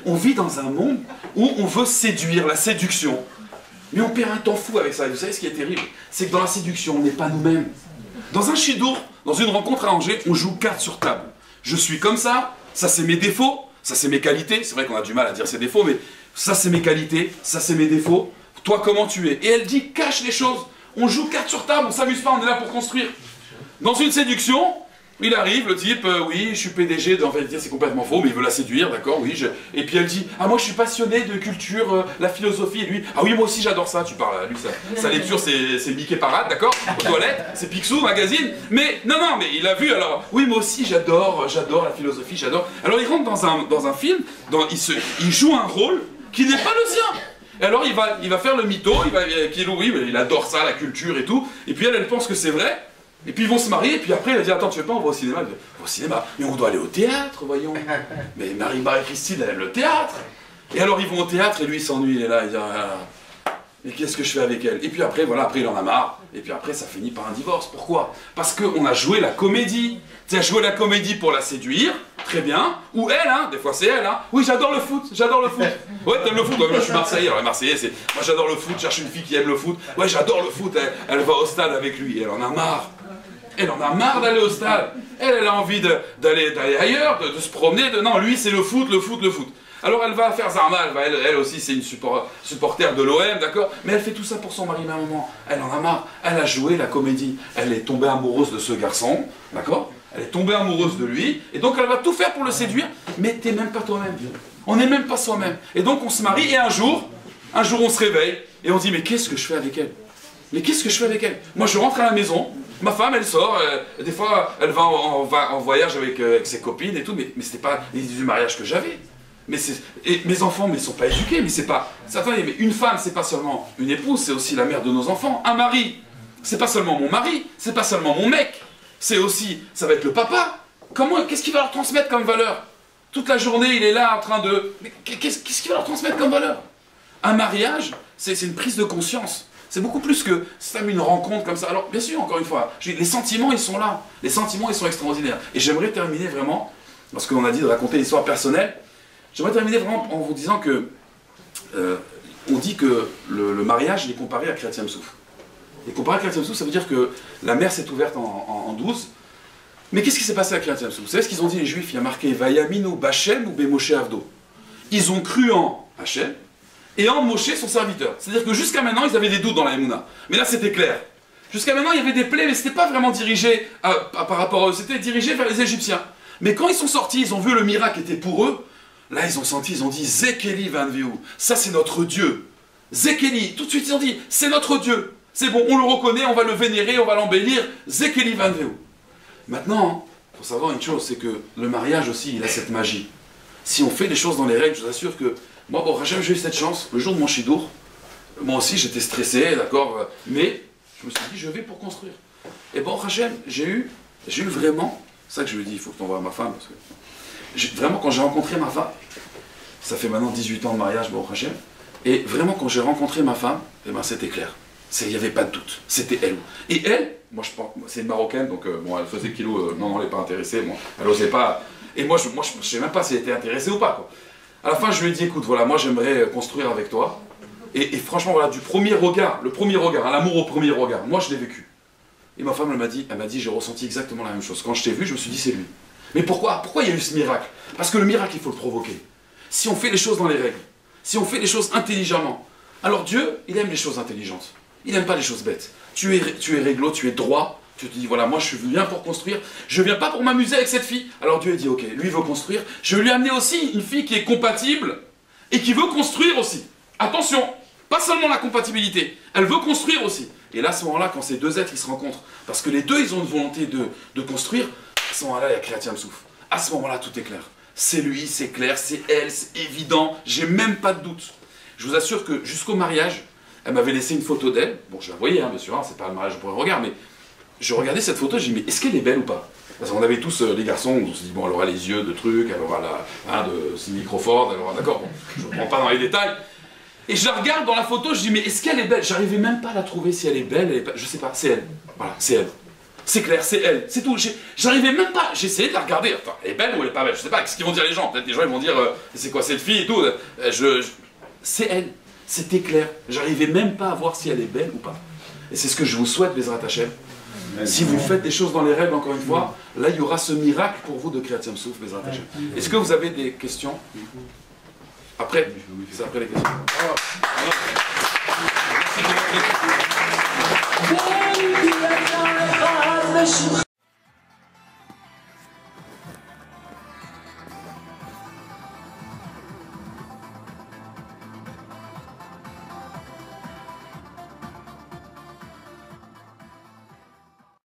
On vit dans un monde où on veut séduire, la séduction. Mais on perd un temps fou avec ça. Et vous savez ce qui est terrible? C'est que dans la séduction, on n'est pas nous-mêmes. Dans un chidour, dans une rencontre à Angers, on joue carte sur table. Je suis comme ça c'est mes défauts, ça c'est mes qualités. C'est vrai qu'on a du mal à dire ses défauts, mais ça c'est mes qualités, ça c'est mes défauts. Toi comment tu es? Et elle dit cache les choses. On joue carte sur table, on s'amuse pas, on est là pour construire. Dans une séduction, il arrive, le type, oui, je suis PDG, en vérité c'est complètement faux, mais il veut la séduire, d'accord, oui. Et puis elle dit, ah moi je suis passionné de culture, la philosophie, et lui, ah oui moi aussi j'adore ça, tu parles, lui sa lecture c'est Mickey Parade, d'accord, aux toilettes, c'est Picsou, magazine, mais non, mais il a vu alors, oui moi aussi j'adore la philosophie, j'adore. Alors il rentre dans un film, il joue un rôle qui n'est pas le sien. Et alors il va faire le mytho, oui, il adore ça, la culture et tout, et puis elle pense que c'est vrai. Et puis ils vont se marier, et puis après il va dire attends tu veux pas on va au cinéma? Il dit, au cinéma? Mais on doit aller au théâtre, voyons. Mais Marie-Christine elle aime le théâtre. Et alors ils vont au théâtre et lui il s'ennuie, il est là, il dit mais qu'est-ce que je fais avec elle? Et puis après voilà, après il en a marre, et puis après ça finit par un divorce. Pourquoi? Parce qu'on a joué la comédie. Tu as joué la comédie pour la séduire, très bien, ou elle, hein, des fois c'est elle, hein, oui j'adore le foot. Ouais t'aimes le foot, ouais, moi je suis Marseillais, alors les Marseillais c'est, moi j'adore le foot, je cherche une fille qui aime le foot, ouais j'adore le foot, elle va au stade avec lui, et elle en a marre. Elle en a marre d'aller au stade. Elle a envie d'aller ailleurs, de se promener. Non, lui, c'est le foot. Alors elle va faire Zarma, elle aussi, c'est une supporter de l'OM, d'accord? Mais elle fait tout ça pour son mari, mais à un moment, elle en a marre. Elle a joué la comédie. Elle est tombée amoureuse de ce garçon, d'accord? Elle est tombée amoureuse de lui. Et donc elle va tout faire pour le séduire. Mais t'es même pas toi-même. On n'est même pas soi-même. Et donc on se marie et un jour on se réveille. Et on se dit, mais qu'est-ce que je fais avec elle? Moi, je rentre à la maison. Ma femme, elle sort, des fois, elle va en voyage avec ses copines et tout, mais c'était pas l'idée du mariage que j'avais. Et mes enfants, mais ils sont pas éduqués, mais c'est pas... Attendez, mais une femme, c'est pas seulement une épouse, c'est aussi la mère de nos enfants. Un mari, c'est pas seulement mon mari, c'est pas seulement mon mec, c'est aussi, ça va être le papa. Qu'est-ce qu'il va leur transmettre comme valeur? Toute la journée, il est là en train de... Mais qu'est-ce qu'il va leur transmettre comme valeur? Un mariage, c'est une prise de conscience. C'est beaucoup plus que c'est une rencontre comme ça. Alors, bien sûr, encore une fois, les sentiments, ils sont là. Les sentiments, ils sont extraordinaires. Et j'aimerais terminer vraiment, parce qu'on a dit de raconter l'histoire personnelle, j'aimerais terminer vraiment en vous disant que, on dit que le mariage, il est comparé à Kriyat Souf. Et comparé à Kriyat Souf, ça veut dire que la mer s'est ouverte en 12. Mais qu'est-ce qui s'est passé à Kriyat Souf? Vous savez ce qu'ils ont dit les Juifs? Il y a marqué Vayaminu Bachem ou Bemoshe Avdo. Ils ont cru en Hachem et en Moshe son serviteur. C'est-à-dire que jusqu'à maintenant, ils avaient des doutes dans la Emouna. Mais là, c'était clair. Jusqu'à maintenant, il y avait des plaies, mais ce n'était pas vraiment dirigé par rapport à eux, c'était dirigé vers les Égyptiens. Mais quand ils sont sortis, ils ont vu le miracle était pour eux. Là, ils ont dit Zekeli Vanveu. Ça, c'est notre Dieu. Zekeli, tout de suite, ils ont dit c'est notre Dieu. C'est bon, on le reconnaît, on va le vénérer, on va l'embellir. Zekeli Vanveu. Maintenant, il faut savoir une chose, c'est que le mariage aussi, il a cette magie. Si on fait les choses dans les règles, je vous assure que moi, bon, j'ai eu cette chance, le jour de mon chidour, moi aussi j'étais stressé, d'accord, mais je me suis dit, je vais pour construire. Et bon, Hachem, j'ai eu vraiment, c'est ça que je lui ai dit, il faut que tu envoies ma femme, parce que vraiment, quand j'ai rencontré ma femme, ça fait maintenant 18 ans de mariage, bon, Hachem, et vraiment, quand j'ai rencontré ma femme, eh ben, c'était clair. Il n'y avait pas de doute, c'était elle. Et elle, moi je pense, c'est une Marocaine, donc bon, elle faisait kilo, non, elle n'est pas intéressée, bon, elle n'osait pas, et moi je ne sais même pas si elle était intéressée ou pas, quoi. À la fin, je lui ai dit, écoute, voilà, moi j'aimerais construire avec toi. Et franchement, voilà, du premier regard, le premier regard, l'amour au premier regard, moi je l'ai vécu. Et ma femme, elle m'a dit, j'ai ressenti exactement la même chose. Quand je t'ai vu, je me suis dit, c'est lui. Mais pourquoi il y a eu ce miracle? Parce que le miracle, il faut le provoquer. Si on fait les choses dans les règles, si on fait les choses intelligemment, alors Dieu, il aime les choses intelligentes. Il n'aime pas les choses bêtes. Tu es réglo, tu es droit. Tu te dis, voilà, moi je viens pour construire. Je viens pas pour m'amuser avec cette fille. Alors Dieu a dit, ok, lui il veut construire. Je vais lui amener aussi une fille qui est compatible et qui veut construire aussi. Attention, pas seulement la compatibilité, elle veut construire aussi. Et là, à ce moment-là, quand ces deux êtres ils se rencontrent, parce que les deux ils ont une volonté de construire, à ce moment-là, il y a Kriyat Souf. À ce moment-là, tout est clair. C'est lui, c'est clair, c'est elle, c'est évident, j'ai même pas de doute. Je vous assure que jusqu'au mariage, elle m'avait laissé une photo d'elle. Bon, je la voyais, hein, bien sûr, hein, c'est pas le mariage pour le regard, mais je regardais cette photo, j'ai dit, mais est-ce qu'elle est belle ou pas? Parce qu'on avait tous, les garçons, on se dit, bon, elle aura les yeux de trucs, elle aura de Cindy Crawford, elle aura, d'accord, bon, je ne rentre pas dans les détails. Et je la regarde dans la photo, je dis, mais est-ce qu'elle est belle? J'arrivais même pas à la trouver, si elle est belle, elle est pas, je sais pas, c'est elle. Voilà, c'est elle. C'est clair, c'est elle, c'est tout. J'arrivais même pas, j'essayais de la regarder. Attends, elle est belle ou elle est pas belle? Je sais pas, qu'est-ce qu'ils vont dire les gens? Peut-être les gens ils vont dire, c'est quoi cette fille et tout. C'est elle, c'était clair. J'arrivais même pas à voir si elle est belle ou pas. Et c'est ce que je vous souhaite, Bezrat Hashem. Si vous faites des choses dans les règles, encore une fois, là il y aura ce miracle pour vous de Kriyat Souf, Bezrat Hashem. Est-ce que vous avez des questions? Après, c'est après les questions. Oh.